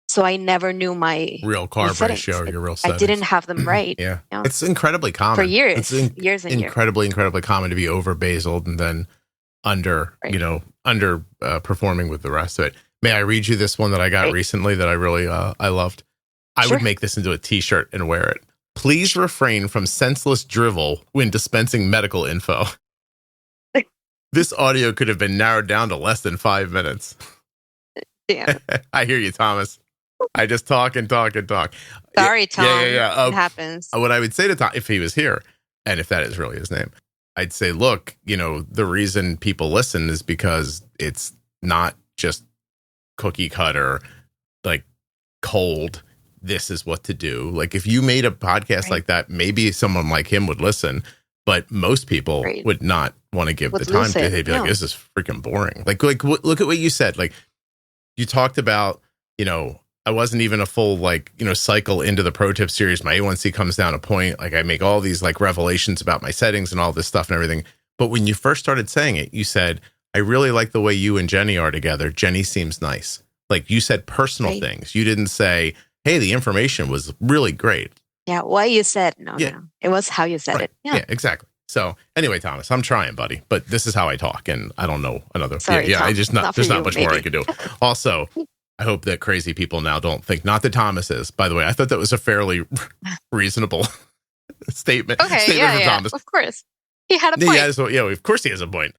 So I never knew my real carb ratio, your real settings. I didn't have them right. Yeah. It's incredibly common. For years. It's years and incredibly common to be over basaled and then under performing with the rest of it. May I read you this one that I got recently that I really I loved? I would make this into a t-shirt and wear it. Please refrain from senseless drivel when dispensing medical info. This audio could have been narrowed down to less than 5 minutes. Damn. I hear you, Thomas. I just talk and talk and talk. Sorry, Tom. Yeah. It happens. What I would say to Tom, if he was here, and if that is really his name, I'd say, look, the reason people listen is because it's not just cookie cutter, like cold, this is what to do. Like, if you made a podcast like that, maybe someone like him would listen, but most people would not want to give the time to it. They'd be like, this is freaking boring. Like, look at what you said. Like, you talked about, I wasn't even a full, cycle into the Pro Tip series. My A1C comes down a point. Like, I make all these, revelations about my settings and all this stuff and everything. But when you first started saying it, you said, I really like the way you and Jenny are together. Jenny seems nice. Like, you said personal things. You didn't say, hey, the information was really great. Yeah, what you said. No. It was how you said Right. it. Yeah, exactly. So anyway, Thomas, I'm trying, buddy, but this is how I talk, and I don't know another. Sorry, Tom. There's not much more I could do. Also, I hope that crazy people now don't think, not that Thomas is, by the way, I thought that was a fairly reasonable statement. Okay, Statement from Thomas. Of course. He had a point. Of course he has a point.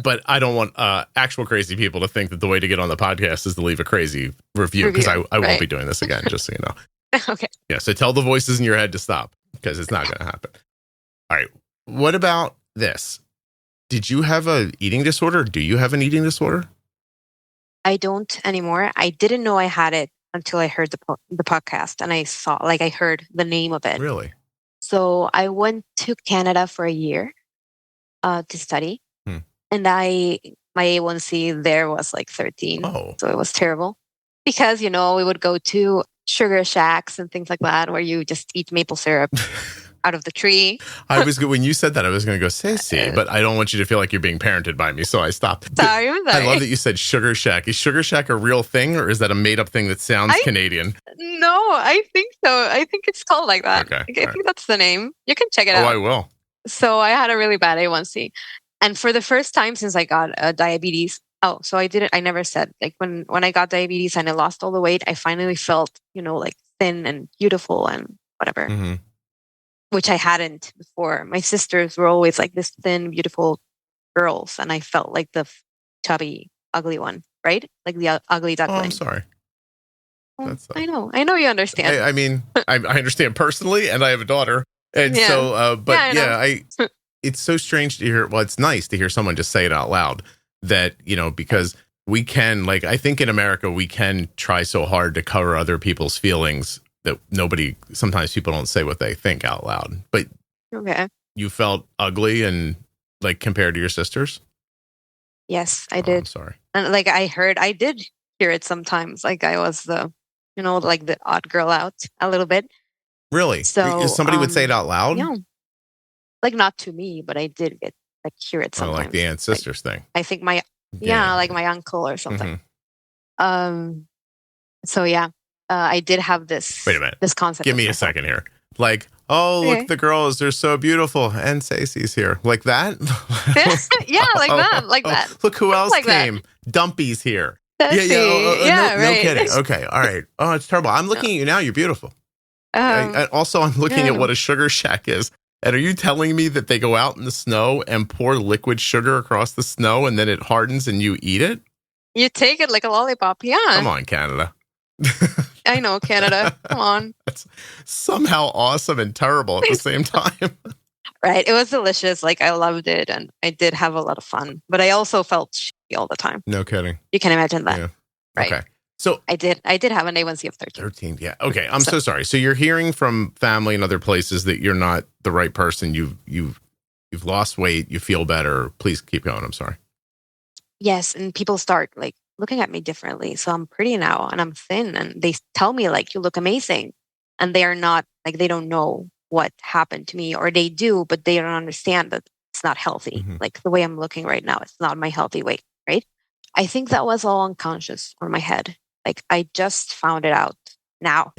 But I don't want actual crazy people to think that the way to get on the podcast is to leave a crazy review, because I won't be doing this again, just so you know. Okay. Yeah, so tell the voices in your head to stop, because it's not going to happen. All right. What about this? Did you have an eating disorder? Do you have an eating disorder? I don't anymore. I didn't know I had it until I heard the podcast, and I heard the name of it. Really? So I went to Canada for a year to study, and my A1C there was like 13. Oh. So it was terrible because, we would go to sugar shacks and things like that where you just eat maple syrup out of the tree. When you said that, I was going to go Cici, but I don't want you to feel like you're being parented by me, so I stopped. Sorry. I love that you said sugar shack. Is sugar shack a real thing, or is that a made up thing that sounds Canadian? No, I think so. I think it's called like that. Okay. I think that's the name. You can check it out. Oh, I will. So I had a really bad A1C. And for the first time since I got diabetes, I never said, like when I got diabetes and I lost all the weight, I finally felt, like thin and beautiful and whatever. Mm-hmm. Which I hadn't before. My sisters were always like this thin, beautiful girls, and I felt like the chubby, ugly one, right? Like the ugly duckling. Oh, I'm sorry. I know you understand. I mean, I understand personally, and I have a daughter, and it's so strange to hear. Well, it's nice to hear someone just say it out loud. That because we can, like, I think in America we can try so hard to cover other people's feelings that sometimes people don't say what they think out loud. But you felt ugly and like compared to your sisters? Yes, I did. I'm sorry. And like I did hear it sometimes. Like I was the, like the odd girl out a little bit. Really? So somebody would say it out loud? Yeah. Like not to me, but I did get hear it sometimes. Like the aunt sisters thing. I think like my uncle or something. Mm-hmm. So yeah. I did have this. Wait a minute. This concept. Give me a second here. Like, look, the girls, they're so beautiful. And Cici's here. Like that? Like that. Look who else like came. Dumpy's here. Right. No kidding. Okay. All right. Oh, it's terrible. I'm looking at you now. You're beautiful. Also, I'm looking at what a sugar shack is. And are you telling me that they go out in the snow and pour liquid sugar across the snow and then it hardens and you eat it? You take it like a lollipop. Yeah. Come on, Canada. I know, Canada. Come on. That's somehow awesome and terrible at the same time. Right. It was delicious. Like I loved it and I did have a lot of fun. But I also felt shitty all the time. No kidding. You can imagine that. Yeah. Right. Okay. So I did have an A1C of 13. 13, yeah. Okay. I'm so sorry. So you're hearing from family and other places that you're not the right person. You've lost weight. You feel better. Please keep going. I'm sorry. Yes. And people start like looking at me differently. So I'm pretty now and I'm thin and they tell me like, you look amazing. And they are not like, they don't know what happened to me, or they do, but they don't understand that it's not healthy. Mm-hmm. Like the way I'm looking right now, it's not my healthy weight, right? I think that was all unconscious on my head. Like I just found it out now,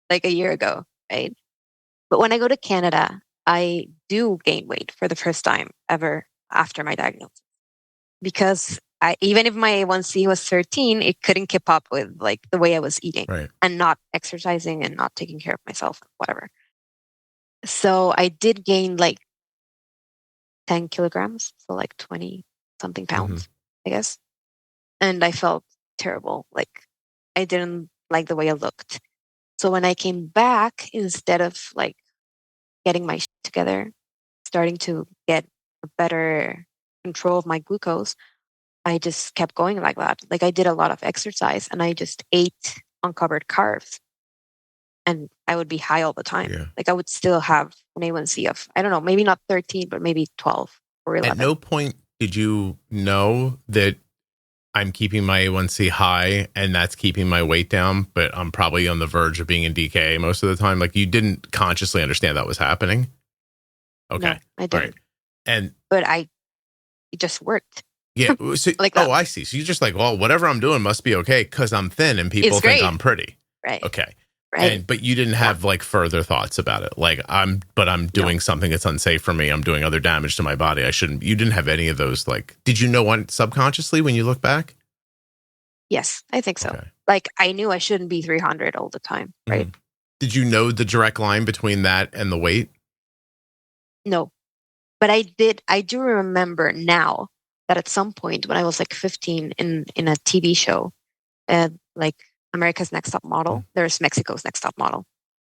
like a year ago, right? But when I go to Canada, I do gain weight for the first time ever after my diagnosis. Because even if my A1C was 13, it couldn't keep up with like the way I was eating and not exercising and not taking care of myself, whatever. So I did gain like 10 kilograms, so like 20 something pounds, I guess. And I felt terrible. Like I didn't like the way I looked. So when I came back, instead of like getting my shit together, starting to get a better control of my glucose, I just kept going like that. Like I did a lot of exercise and I just ate uncovered carbs and I would be high all the time. Yeah. Like I would still have an A1C of, I don't know, maybe not 13, but maybe 12 or 11. At no point did you know that I'm keeping my A1C high and that's keeping my weight down, but I'm probably on the verge of being in DKA most of the time? Like you didn't consciously understand that was happening? Okay. No, I didn't. Right. But it just worked. Yeah. So, like I see. So you're just like, well, whatever I'm doing must be okay because I'm thin and people think I'm pretty. Right. Okay. Right. But you didn't have like further thoughts about it. Like I'm doing something that's unsafe for me. I'm doing other damage to my body. You didn't have any of those. Like, did you know one subconsciously when you look back? Yes, I think so. Okay. Like I knew I shouldn't be 300 all the time. Right. Mm. Did you know the direct line between that and the weight? No, but I do remember now that at some point when I was like 15 in a TV show, like America's Next Top Model, there's Mexico's Next Top Model.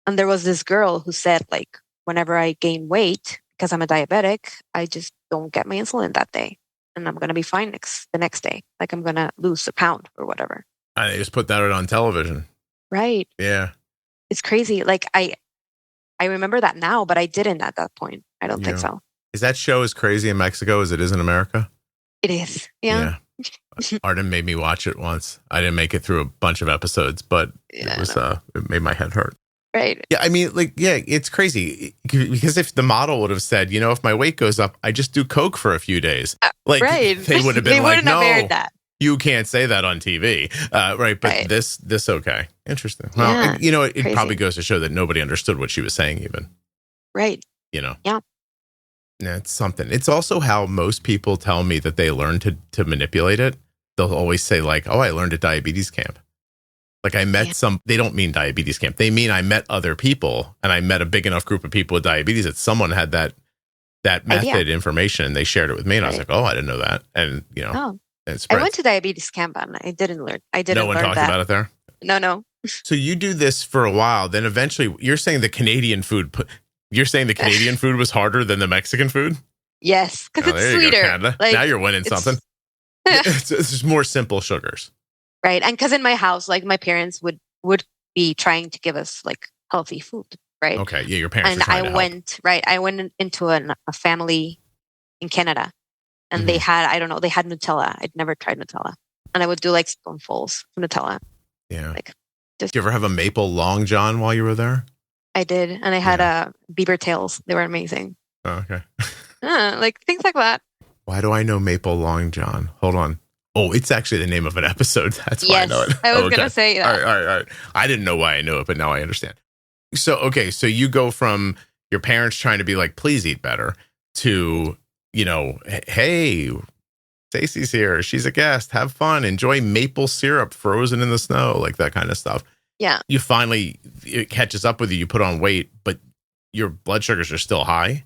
And there was this girl who said, like, whenever I gain weight, because I'm a diabetic, I just don't get my insulin that day. And I'm going to be fine the next day. Like I'm going to lose a pound or whatever. I just put that on television. Right. Yeah. It's crazy. Like I remember that now, but I didn't at that point. I don't think so. Is that show as crazy in Mexico as it is in America? It is. Yeah. Arden made me watch it once. I didn't make it through a bunch of episodes, but it made my head hurt. Right. Yeah, I mean, like, yeah, it's crazy because if the model would have said, if my weight goes up, I just do Coke for a few days. Like, right. They would have been they like, wouldn't have aired that. You can't say that on TV. Right. But this, okay. Interesting. Well, it probably goes to show that nobody understood what she was saying even. Right. Yeah. Yeah, it's something. It's also how most people tell me that they learn to manipulate it. They'll always say like, oh, I learned at diabetes camp. Like I met they don't mean diabetes camp. They mean I met other people and I met a big enough group of people with diabetes that someone had that method information and they shared it with me. And I was like, oh, I didn't know that. And, I went to diabetes camp and I didn't learn. No one talked about it there? No. So you do this for a while. Then eventually you're saying the Canadian food was harder than the Mexican food? Yes, because it's sweeter. Like, now you're winning something. It's just more simple sugars. Right. And because in my house, like my parents would be trying to give us like healthy food. Right. Okay. Yeah. Your parents and were trying to help. I went into a family in Canada and they had Nutella. I'd never tried Nutella. And I would do like spoonfuls of Nutella. Yeah. Did you ever have a maple long john while you were there? I did. And I had beaver tails. They were amazing. Oh, okay. Like things like that. Why do I know maple long john? Hold on. Oh, it's actually the name of an episode. That's why I know it. I was going to say that. All right. I didn't know why I knew it, but now I understand. So you go from your parents trying to be like, please eat better to, hey, Stacey's here. She's a guest. Have fun. Enjoy maple syrup frozen in the snow, like that kind of stuff. Yeah. You finally, it catches up with you. You put on weight, but your blood sugars are still high.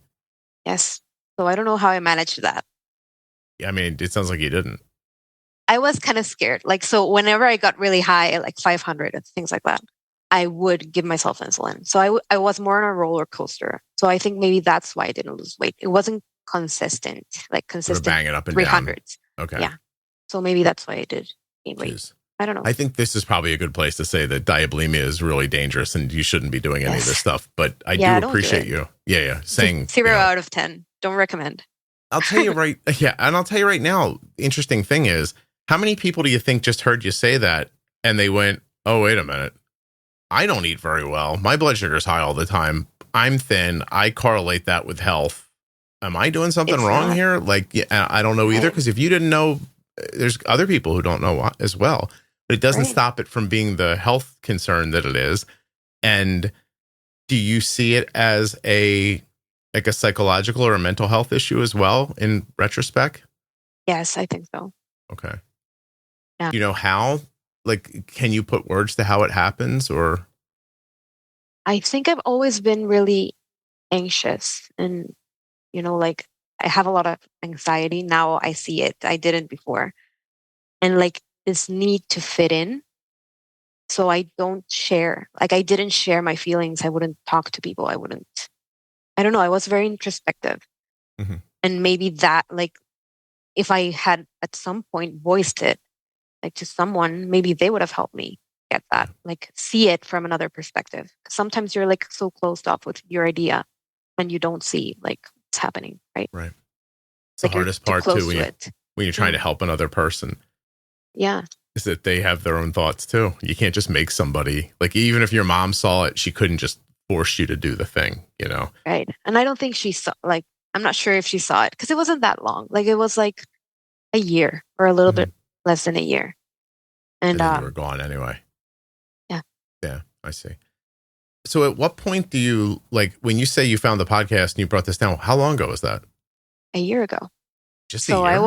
Yes. So I don't know how I managed that. Yeah, I mean, it sounds like you didn't. I was kind of scared. Like, so whenever I got really high, like 500 and things like that, I would give myself insulin. So I was more on a roller coaster. So I think maybe that's why I didn't lose weight. It wasn't consistent, like consistent. Bang it up and 300s. down. Okay. Yeah. So maybe that's why I did gain weight. Jeez. I don't know. I think this is probably a good place to say that diabulemia is really dangerous and you shouldn't be doing any of this stuff. But I do appreciate you. Yeah. Saying 0 out of 10. Don't recommend. I'll tell you right. Yeah. And I'll tell you right now, the interesting thing is, how many people do you think just heard you say that and they went, oh, wait a minute. I don't eat very well. My blood sugar is high all the time. I'm thin. I correlate that with health. Am I doing something wrong here? Like, I don't know either. Because if you didn't know, there's other people who don't know as well. But it doesn't stop it from being the health concern that it is. And do you see it as a psychological or a mental health issue as well in retrospect? Yes, I think so. Okay. Yeah. Do you know how? Like, can you put words to how it happens or? I think I've always been really anxious and, like I have a lot of anxiety. Now I see it. I didn't before. And like this need to fit in. So I don't share, like I didn't share my feelings. I wouldn't talk to people. I don't know. I was very introspective. Mm-hmm. And maybe that, like, if I had at some point voiced it, like to someone, maybe they would have helped me get that, like see it from another perspective. Sometimes you're like so closed off with your idea and you don't see like what's happening, right? Right. It's like the hardest part too when you're trying to help another person. Yeah. Is that they have their own thoughts too. You can't just make somebody, like even if your mom saw it, she couldn't just force you to do the thing, Right. And I don't think she saw, like, I'm not sure if she saw it because it wasn't that long. Like it was like a year or a little bit less than a year. And then you were gone anyway. Yeah. Yeah, I see. So at what point do you, like, when you say you found the podcast and you brought this down, how long ago was that? A year ago. Just so a year?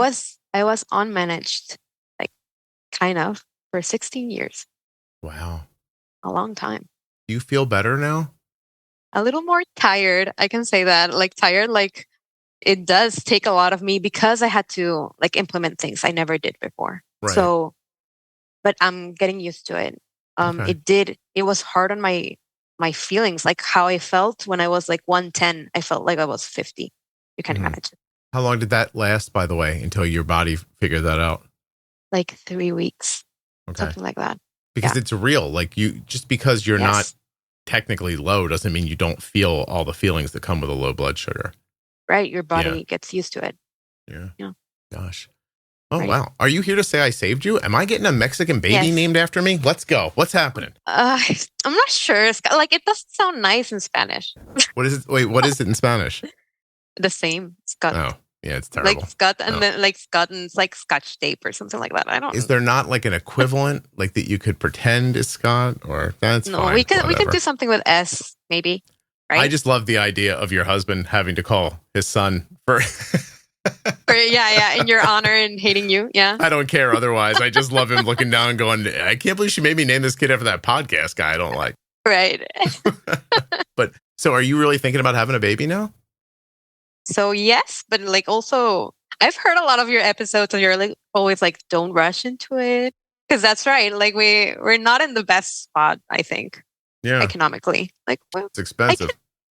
I was unmanaged, like kind of, for 16 years. Wow. A long time. Do you feel better now? A little more tired. I can say that. Like tired, like it does take a lot of me because I had to like implement things I never did before. Right. So, but I'm getting used to it. It was hard on my feelings, like how I felt when I was like 110. I felt like I was 50. You can imagine. How long did that last, by the way, until your body figured that out? Like 3 weeks. Okay. Something like that. Because it's real. Like just because you're not technically low doesn't mean you don't feel all the feelings that come with a low blood sugar. Right. Your body gets used to it. Yeah. Gosh. Oh, wow. Are you here to say I saved you? Am I getting a Mexican baby named after me? Let's go. What's happening? I'm not sure. Like, it doesn't sound nice in Spanish. What is it? Wait, what is it in Spanish? The same. Scott. Oh, yeah, it's terrible. Like Scott, and then like Scott, and it's like Scotch tape or something like that. I don't know. Is there not like an equivalent, like that you could pretend is Scott? Or that's fine. No, we can do something with S, maybe. Right? I just love the idea of your husband having to call his son for... in your honor and hating you. Yeah. I don't care otherwise. I just love him looking down and going, I can't believe she made me name this kid after that podcast guy I don't like. Right. But so are you really thinking about having a baby now? So yes, but like also I've heard a lot of your episodes and you're like always like, don't rush into it. Because that's right. Like we're not in the best spot, I think. Yeah. Economically. Like it's expensive.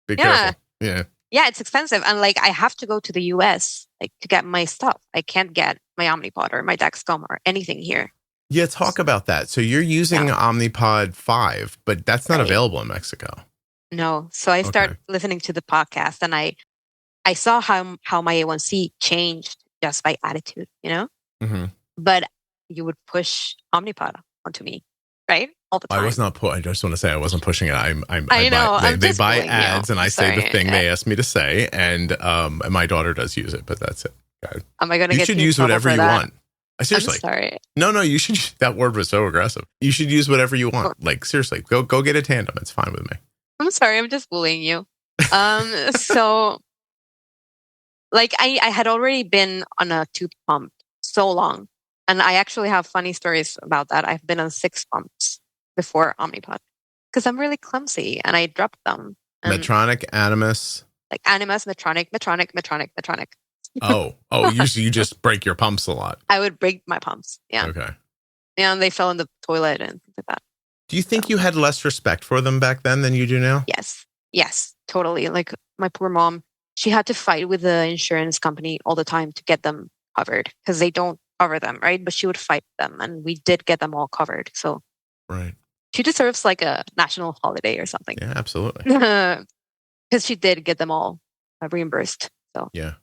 Be careful. Yeah. Yeah, it's expensive. And like I have to go to the US like to get my stuff. I can't get my Omnipod or my Dexcom or anything here. Yeah, talk about that. So you're using Omnipod 5, but that's not available in Mexico. No. So I start listening to the podcast and I saw how my A1C changed just by attitude, you know? Mm-hmm. But you would push Omnipod onto me, right? All the time. I was not. I just want to say I wasn't pushing it. I know. They buy ads, and I say the thing they asked me to say, and my daughter does use it, but that's it. Am I going to get? You should use whatever you want. Seriously. I'm sorry. No. You should. That word was so aggressive. You should use whatever you want. Like seriously, go get a tandem. It's fine with me. I'm sorry. I'm just bullying you. So, like, I had already been on a tube pump so long, and I actually have funny stories about that. I've been on 6 pumps before Omnipod because I'm really clumsy and I dropped them. Medtronic, Animas. Like Animas, Medtronic. Oh, you just break your pumps a lot. I would break my pumps. Yeah. Okay. Yeah, and they fell in the toilet and things like that. Do you think you had less respect for them back then than you do now? Yes, totally. Like my poor mom, she had to fight with the insurance company all the time to get them covered because they don't cover them, right? But she would fight them and we did get them all covered. So right. She deserves like a national holiday or something. Yeah, absolutely. Because she did get them all reimbursed. So yeah.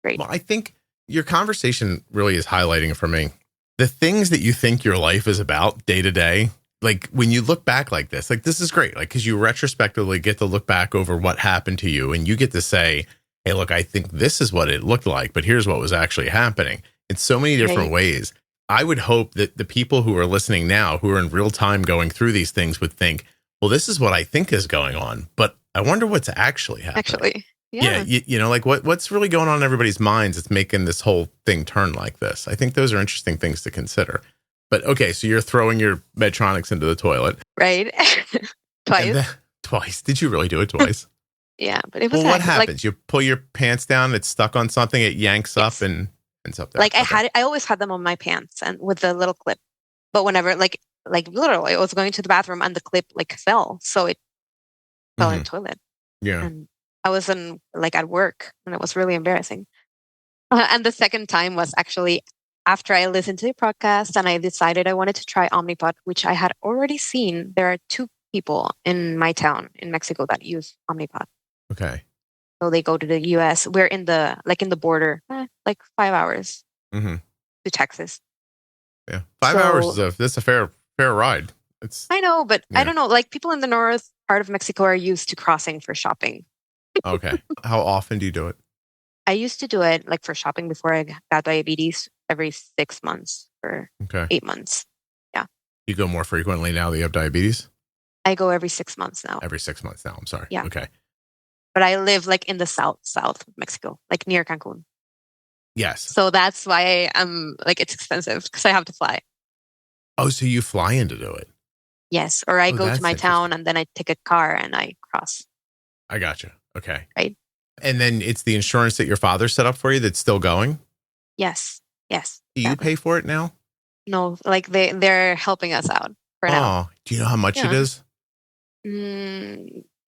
Great. Well, I think your conversation really is highlighting for me the things that you think your life is about day to day. Like when you look back like this is great. Like, cause you retrospectively get to look back over what happened to you and you get to say, hey, look, I think this is what it looked like, but here's what was actually happening in so many different ways. I would hope that the people who are listening now, who are in real time going through these things would think, well, this is what I think is going on, but I wonder what's actually happening. Yeah. You know, like what's really going on in everybody's minds that's making this whole thing turn like this. I think those are interesting things to consider. But okay, so you're throwing your Medtronics into the toilet. Right. Twice. Did you really do it twice? Yeah, but it was what happens? Like, you pull your pants down, it's stuck on something, it yanks up and up there. Like I always had them on my pants and with the little clip. But whenever like literally I was going to the bathroom and the clip like fell. So it fell in the toilet. Yeah. And I was at work and it was really embarrassing. And the second time was actually after I listened to the podcast and I decided I wanted to try Omnipod, which I had already seen. There are 2 people in my town in Mexico that use Omnipod. Okay. So they go to the US. We're in the border, like 5 hours to Texas. Yeah. 5 hours that's a fair ride. I know, but I don't know. Like people in the north part of Mexico are used to crossing for shopping. Okay. How often do you do it? I used to do it like for shopping before I got diabetes every 6 months or 8 months. Yeah. You go more frequently now that you have diabetes? I go every 6 months now. Every 6 months now. I'm sorry. Yeah. Okay. But I live like in the south of Mexico, like near Cancun. Yes. So that's why I'm like, it's expensive because I have to fly. Oh, so you fly in to do it? Yes. Or I go to that's my town and then I take a car and I cross. I gotcha. Okay. Right. And then it's the insurance that your father set up for you that's still going? Yes. Yes. Do you pay for it now? No, like they're helping us out for now. Oh, do you know how much it is?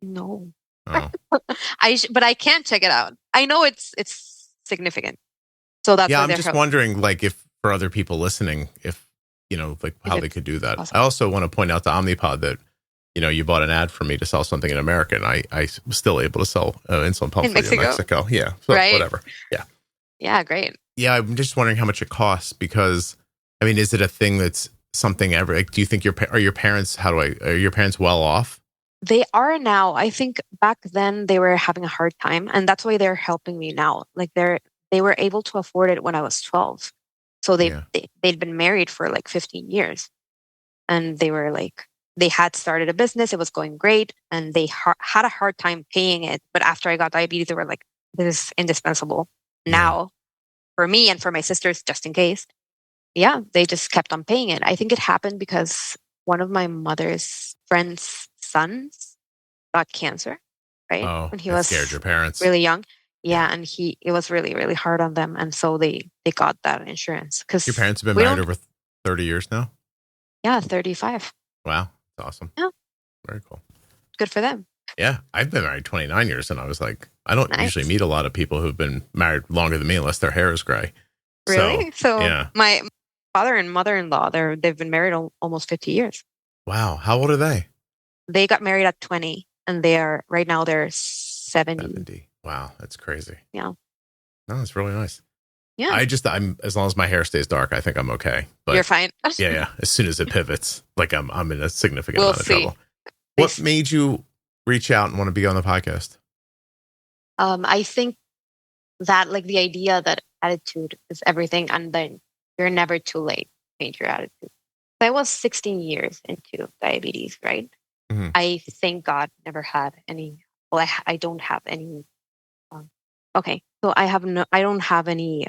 No. Oh. But I can't check it out. I know it's significant. So that's why I'm just wondering, like, if for other people listening, if like how they could do that. Awesome. I also want to point out to Omnipod that you bought an ad for me to sell something in America, and I was still able to sell insulin pump for you in Mexico. Yeah, so right. Whatever. Yeah. Yeah, great. Yeah, I'm just wondering how much it costs because, I mean, is it a thing that's something ever? Like, do you think are your parents well off? They are now. I think back then they were having a hard time, and that's why they're helping me now. Like they were able to afford it when I was 12. So they'd been married for like 15 years, and they were like, they had started a business. It was going great, and they had a hard time paying it. But after I got diabetes, they were like, this is indispensable now for me and for my sisters, just in case. Yeah, they just kept on paying it. I think it happened because one of my mother's friends' sons got cancer, right? Oh, when he was scared your parents. Really young. Yeah, and it was really, really hard on them. And so they got that insurance. Because your parents have been married over 30 years now? Yeah, 35. Wow, that's awesome. Yeah. Very cool. Good for them. Yeah, I've been married 29 years, and I was like, I don't usually meet a lot of people who've been married longer than me unless their hair is gray. Really? So yeah. My father and mother-in-law, they've been married almost 50 years. Wow. How old are they? They got married at 20, and they're 70. 70. Wow, that's crazy. Yeah. No, that's really nice. Yeah. I'm as long as my hair stays dark, I think I'm okay. But you're fine. yeah. As soon as it pivots, like I'm in a significant amount of trouble. What made you reach out and want to be on the podcast? I think that like the idea that attitude is everything, and then you're never too late to change your attitude. I was 16 years into diabetes, right? Mm-hmm. I thank God never had any. Well, I don't have any. Okay, so I don't have any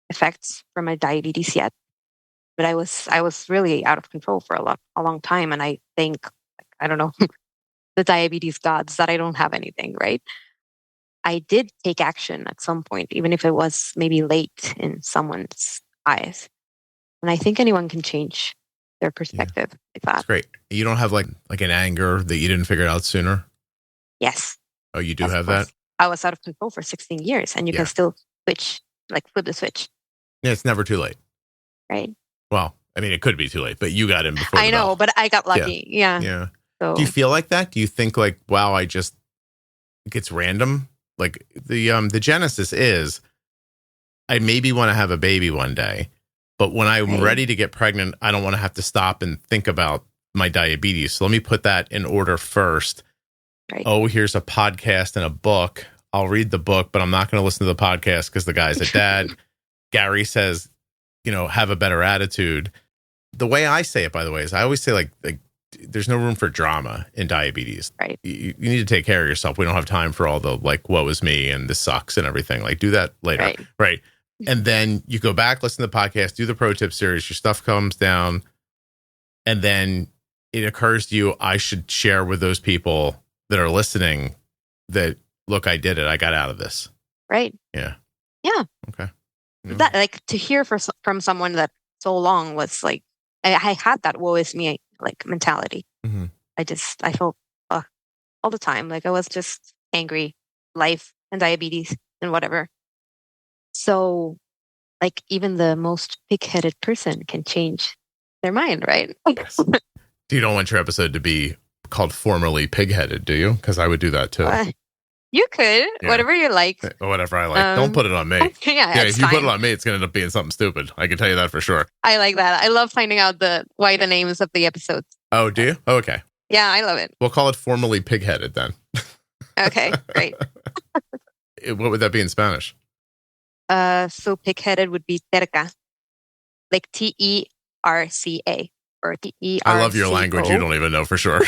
effects from my diabetes yet, but I was really out of control for a long time, and I think, I don't know, the diabetes gods that I don't have anything, right? I did take action at some point, even if it was maybe late in someone's eyes, and I think anyone can change their perspective like that. That's great. You don't have like an anger that you didn't figure it out sooner? Yes. Oh, you do have that? I was out of control for 16 years, and you can still flip the switch. Yeah, it's never too late. Right. Well, I mean, it could be too late, but you got in before. I know, but I got lucky. Yeah. So, do you feel like that? Do you think like, wow, it's random? Like the genesis is, I maybe want to have a baby one day, but when I'm ready to get pregnant, I don't want to have to stop and think about my diabetes. So let me put that in order first. Right. Oh, here's a podcast and a book. I'll read the book, but I'm not going to listen to the podcast because the guy's a dad. Gary says, have a better attitude. The way I say it, by the way, is I always say like there's no room for drama in diabetes. Right. You need to take care of yourself. We don't have time for all the like, woe is me and this sucks and everything. Like, do that later. Right. And then you go back, listen to the podcast, do the pro tip series, your stuff comes down. And then it occurs to you, I should share with those people that are listening that, look, I did it. I got out of this. Right. Yeah. Yeah. Okay. Yeah. That like to hear from someone that so long was like, I had that woe is me like mentality. Mm-hmm. I felt all the time like I was just angry, life and diabetes and whatever. So like even the most pig-headed person can change their mind, right? Yes. You don't want your episode to be called formerly pig-headed, do you? Because I would do that too. You could, whatever you like. Whatever I like. Don't put it on me. If you put it on me, it's going to end up being something stupid. I can tell you that for sure. I like that. I love finding out why the names of the episodes. Oh, do you? Oh, okay. Yeah, I love it. We'll call it formerly pig-headed then. Okay, great. What would that be in Spanish? So pig-headed would be terca, like Terca. or Terco. I love your language. You don't even know for sure.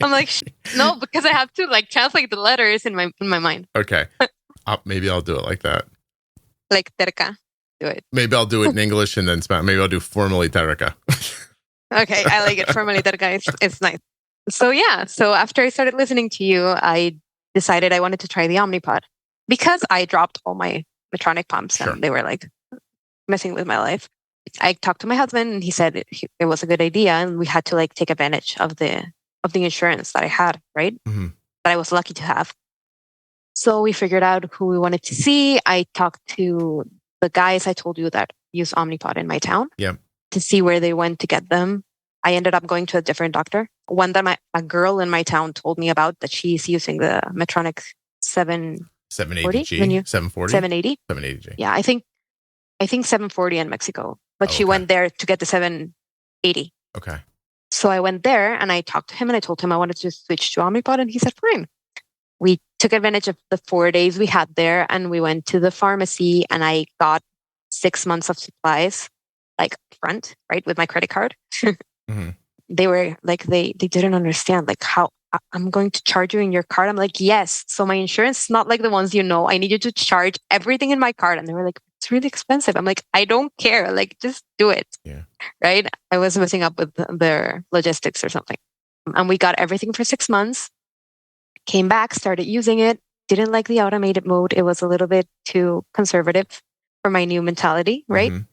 I'm like, no, because I have to like translate the letters in my mind. Okay. Maybe I'll do it like that. Like Terca. Do it. Maybe I'll do it in English and then Spanish. Maybe I'll do formally Terca. Okay, I like it. Formally Terca. It's nice. So yeah. So after I started listening to you, I decided I wanted to try the Omnipod because I dropped all my Medtronic pumps and they were like messing with my life. I talked to my husband and he said it was a good idea and we had to like take advantage of the insurance that I had, right? Mm-hmm. That I was lucky to have. So we figured out who we wanted to see. I talked to the guys I told you that use Omnipod in my town to see where they went to get them. I ended up going to a different doctor. One that a girl in my town told me about that she's using the Medtronic 780G? 740? 780? 780G. Yeah, I think 740 in Mexico. But she went there to get the 780. Okay. So I went there and I talked to him and I told him I wanted to switch to Omnipod and he said, fine. We took advantage of the 4 days we had there and we went to the pharmacy and I got 6 months of supplies, like front, right, with my credit card. Mm-hmm. They were like, they didn't understand like how I'm going to charge you in your card. I'm like, yes. So my insurance is not like the ones you know. I need you to charge everything in my card. And they were like, it's really expensive. I'm like, I don't care. Like, just do it. Yeah. Right. I was messing up with their logistics or something. And we got everything for 6 months. Came back, started using it. Didn't like the automated mode. It was a little bit too conservative for my new mentality. Right. Mm-hmm.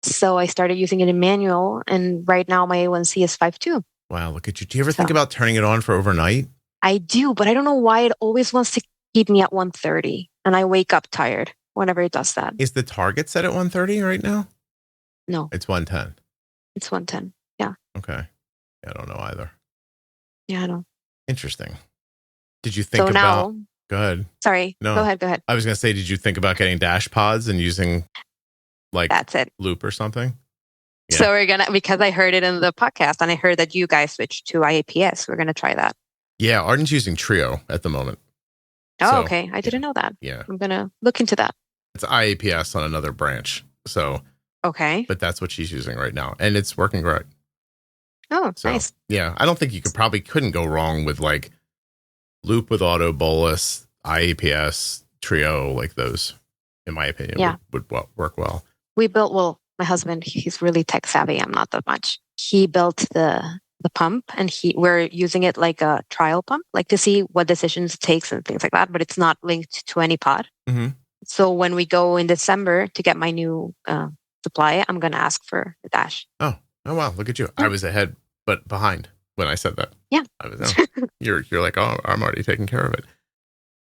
So I started using it in manual. And right now my A1C is 5.2. Wow. Look at you. Do you ever think about turning it on for overnight? I do, but I don't know why it always wants to keep me at 130 and I wake up tired whenever it does that. Is the target set at 130 right now? No. It's 110. It's 110. Yeah. Okay. I don't know either. Yeah, I know. Interesting. Did you think about... Now, go ahead. Sorry. No. Go ahead. I was going to say, did you think about getting dash pods and using like that's it. Loop or something? Yeah. So because I heard it in the podcast and I heard that you guys switched to IAPS, we're going to try that. Yeah. Arden's using Trio at the moment. Oh, okay. I didn't know that. Yeah. I'm going to look into that. It's IAPS on another branch. So, okay. But that's what she's using right now. And it's working great. Oh, so, nice. Yeah. I don't think you couldn't go wrong with like Loop with auto bolus, IAPS, Trio, like those, in my opinion, would work well. My husband, he's really tech savvy. I'm not that much. He built the pump and we're using it like a trial pump, like to see what decisions it takes and things like that, but it's not linked to any pod. Mm-hmm. So when we go in December to get my new supply, I'm going to ask for the Dash. Oh, wow. Look at you. I was ahead, but behind when I said that. Yeah. I was, you're like, oh, I'm already taking care of it.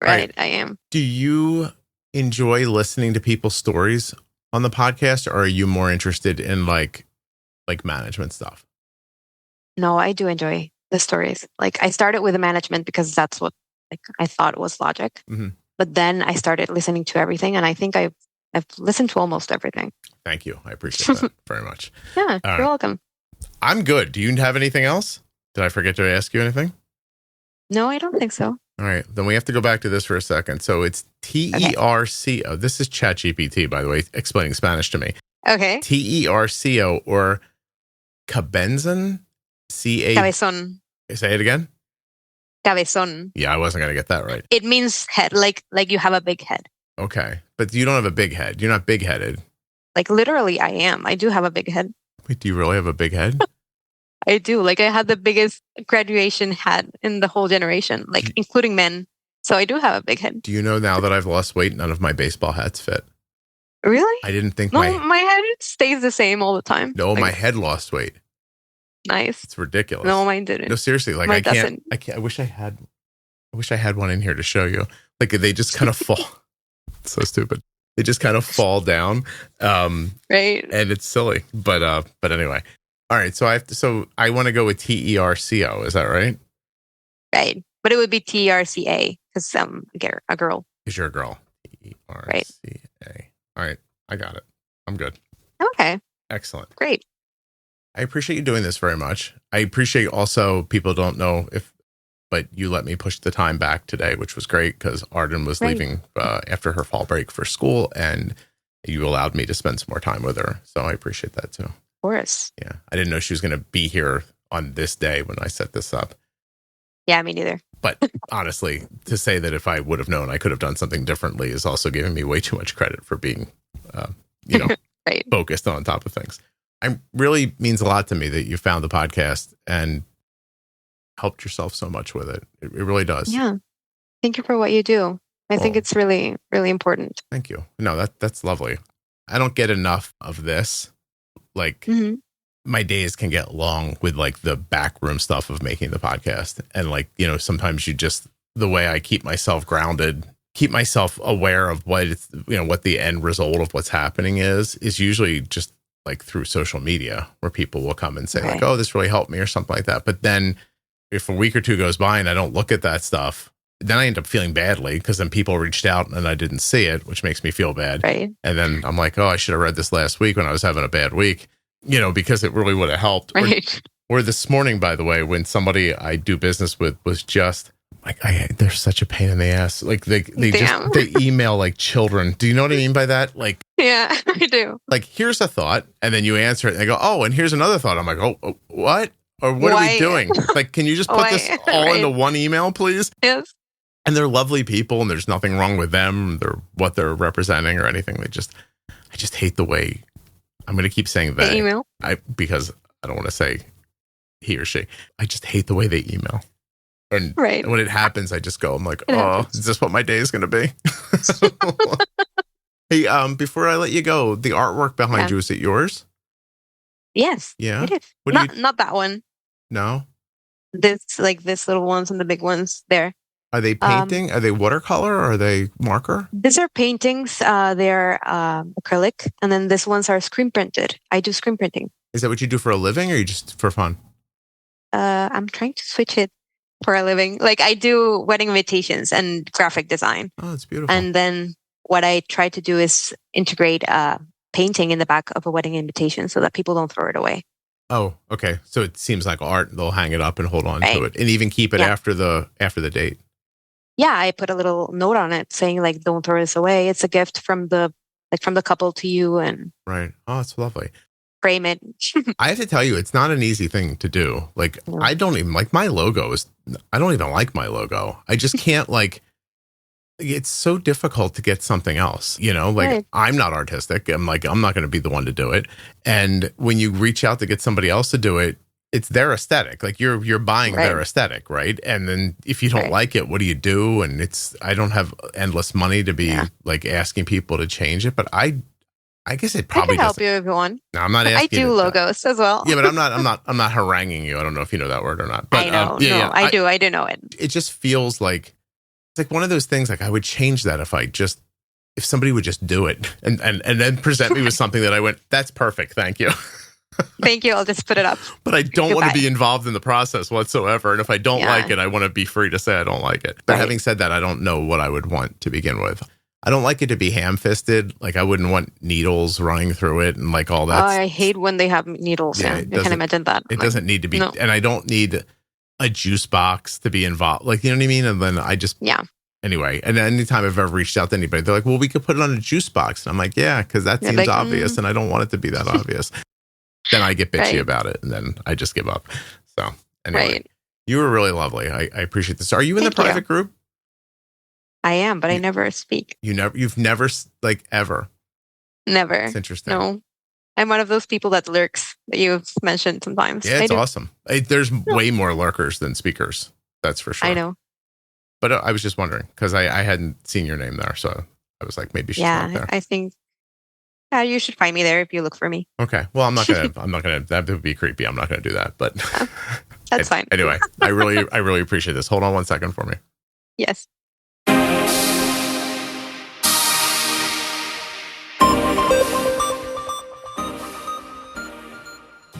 Right. I am. Do you enjoy listening to people's stories on the podcast, or are you more interested in like management stuff? No, I do enjoy the stories. Like I started with the management because that's what I thought was logic. Mm-hmm. But then I started listening to everything, and I think I've listened to almost everything. Thank you. I appreciate that very much. Yeah, you're welcome. I'm good. Do you have anything else? Did I forget to ask you anything? No, I don't think so. All right. Then we have to go back to this for a second. So it's Terco. Okay. This is ChatGPT, by the way, explaining Spanish to me. Okay. Terco or Cabezon. Cabezon. Say it again. Cabezon. Yeah, I wasn't going to get that right. It means head, like you have a big head. Okay. But you don't have a big head. You're not big-headed. Like literally I am. I do have a big head. Wait, do you really have a big head? I do. Like I had the biggest graduation hat in the whole generation, like including men. So I do have a big head. Do you know now that I've lost weight, none of my baseball hats fit? Really? I didn't think my head stays the same all the time. No, my head lost weight. Nice. It's ridiculous. No, mine didn't. No, seriously. Like I can't. I wish I had one in here to show you. Like they just kind of fall. It's so stupid. They just kind of fall down. Right. And it's silly. But anyway. All right. So I want to go with Terco. Is that right? Right. But it would be Terca because I'm a girl. Because you're a girl. Terca. Right. All right. I got it. I'm good. Okay. Excellent. Great. I appreciate you doing this very much. I appreciate also people don't know but you let me push the time back today, which was great because Arden was leaving after her fall break for school and you allowed me to spend some more time with her. So I appreciate that too. course. Yeah. I didn't know she was going to be here on this day when I set this up. Yeah, me neither. But honestly, to say that if I would have known I could have done something differently is also giving me way too much credit for being, right. focused on top of things. It really means a lot to me that you found the podcast and helped yourself so much with it. It really does. Yeah. Thank you for what you do. I think it's really, really important. Thank you. No, that's lovely. I don't get enough of this. Like, my days can get long with like the backroom stuff of making the podcast. And like, sometimes the way I keep myself grounded, keep myself aware of what the end result of what's happening is usually just like through social media, where people will come and say like, oh, this really helped me or something like that. But then if a week or two goes by and I don't look at that stuff, then I end up feeling badly because then people reached out and I didn't see it, which makes me feel bad. Right. And then I'm like, oh, I should have read this last week when I was having a bad week. Because it really would have helped. Right. Or this morning, by the way, when somebody I do business with was just like, they're such a pain in the ass. Like they email like children. Do you know what I mean by that? Like, yeah, I do. Like, here's a thought. And then you answer it and they go, oh, and here's another thought. I'm like, oh, what? Or what are we doing? Like, can you just put this all into one email, please? Yes. And they're lovely people and there's nothing wrong with them. They're what they're representing or anything. I just hate the way. I'm going to keep saying they. Email? Because I don't want to say he or she. I just hate the way they email. And when it happens, I just go, I'm like, is this what my day is going to be? Hey, before I let you go, the artwork behind you, is it yours? Yes. Yeah. It is. Not that one. No. This little ones and the big ones there. Are they painting? Are they watercolor or are they marker? These are paintings. They're acrylic. And then these ones are screen printed. I do screen printing. Is that what you do for a living or you just for fun? I'm trying to switch it for a living. Like I do wedding invitations and graphic design. Oh, that's beautiful. And then what I try to do is integrate painting in the back of a wedding invitation so that people don't throw it away. Oh, okay. So it seems like art. They'll hang it up and hold on to it and even keep it after the date. Yeah, I put a little note on it saying like, "Don't throw this away. It's a gift from the couple to you." And right. Oh, it's lovely. Frame it. I have to tell you, it's not an easy thing to do. Like, I don't even like my logo. I don't even like my logo. I just can't like. It's so difficult to get something else. I'm not artistic. I'm not going to be the one to do it. And when you reach out to get somebody else to do it, it's their aesthetic. Like you're buying their aesthetic, right? And then if you don't like it, what do you do? And I don't have endless money to be like asking people to change it. But I guess it probably I can help you if you want. No, I'm not asking. I do logos as well. Yeah, but I'm not haranguing you. I don't know if you know that word or not. But, I know. I do know it. It just feels like it's like one of those things. Like I would change that if somebody would just do it and then present me with something that I went, that's perfect. Thank you. Thank you. I'll just put it up. But I don't want to be involved in the process whatsoever. And if I don't like it, I want to be free to say I don't like it. But having said that, I don't know what I would want to begin with. I don't like it to be ham-fisted. Like I wouldn't want needles running through it and like all that. I hate when they have needles. Yeah, I can imagine that. It doesn't need to be. No. And I don't need a juice box to be involved. Like, you know what I mean? And then I just... Yeah. Anyway, and anytime I've ever reached out to anybody, they're like, well, we could put it on a juice box. And I'm like, yeah, because that seems obvious and I don't want it to be that obvious. Then I get bitchy about it and then I just give up. So anyway, you were really lovely. I appreciate this. Are you in the private group? I am, but I never speak. You've never like ever? Never. It's interesting. No. I'm one of those people that lurks that you've mentioned sometimes. Yeah, it's awesome. There's way more lurkers than speakers. That's for sure. I know. But I was just wondering because I hadn't seen your name there. So I was like, maybe she's not there. I think you should find me there if you look for me. Okay. Well, I'm not gonna, that would be creepy. I'm not going to do that, but that's fine. Anyway, I really appreciate this. Hold on 1 second for me. Yes.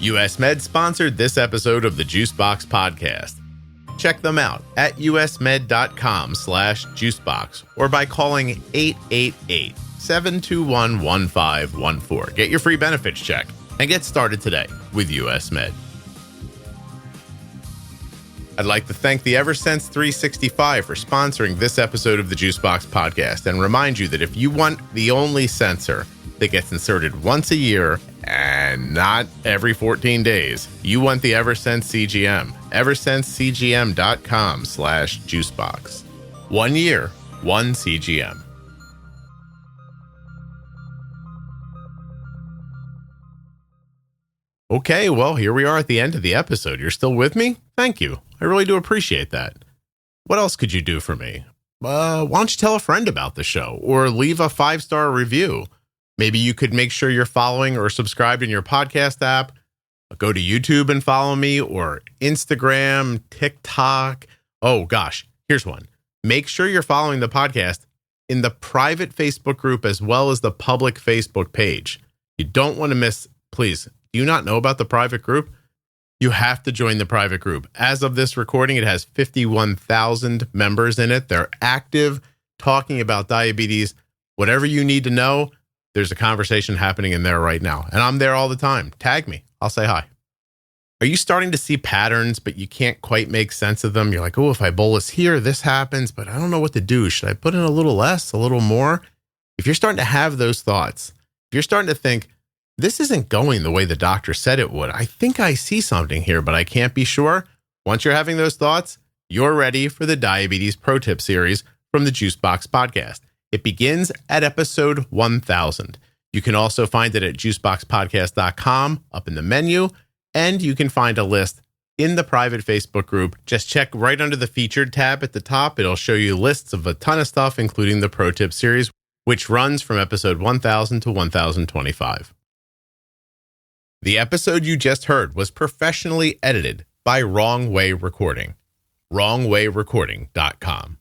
US Med sponsored this episode of the Juicebox Podcast. Check them out at usmed.com/juicebox or by calling 888-721-1514. Get your free benefits check and get started today with US Med. I'd like to thank the Eversense 365 for sponsoring this episode of the Juicebox Podcast and remind you that if you want the only sensor that gets inserted once a year and and not every 14 days. You want the Eversense CGM. EversenseCGM.com/juicebox. 1 year, 1 CGM. Okay, well, here we are at the end of the episode. You're still with me? Thank you. I really do appreciate that. What else could you do for me? Why don't you tell a friend about the show or leave a 5-star review? Maybe you could make sure you're following or subscribed in your podcast app. Go to YouTube and follow me, or Instagram, TikTok. Oh gosh, here's one. Make sure you're following the podcast in the private Facebook group as well as the public Facebook page. You don't want to miss, please. Do you not know about the private group? You have to join the private group. As of this recording, it has 51,000 members in it. They're active, talking about diabetes. Whatever you need to know, there's a conversation happening in there right now. And I'm there all the time. Tag me. I'll say hi. Are you starting to see patterns, but you can't quite make sense of them? You're like, oh, if I bolus here, this happens, but I don't know what to do. Should I put in a little less, a little more? If you're starting to have those thoughts, if you're starting to think, this isn't going the way the doctor said it would, I think I see something here, but I can't be sure. Once you're having those thoughts, you're ready for the Diabetes Pro Tip series from the Juicebox Podcast. It begins at episode 1000. You can also find it at juiceboxpodcast.com up in the menu, and you can find a list in the private Facebook group. Just check right under the featured tab at the top. It'll show you lists of a ton of stuff, including the Pro Tip series, which runs from episode 1000 to 1025. The episode you just heard was professionally edited by Wrong Way Recording. WrongWayRecording.com.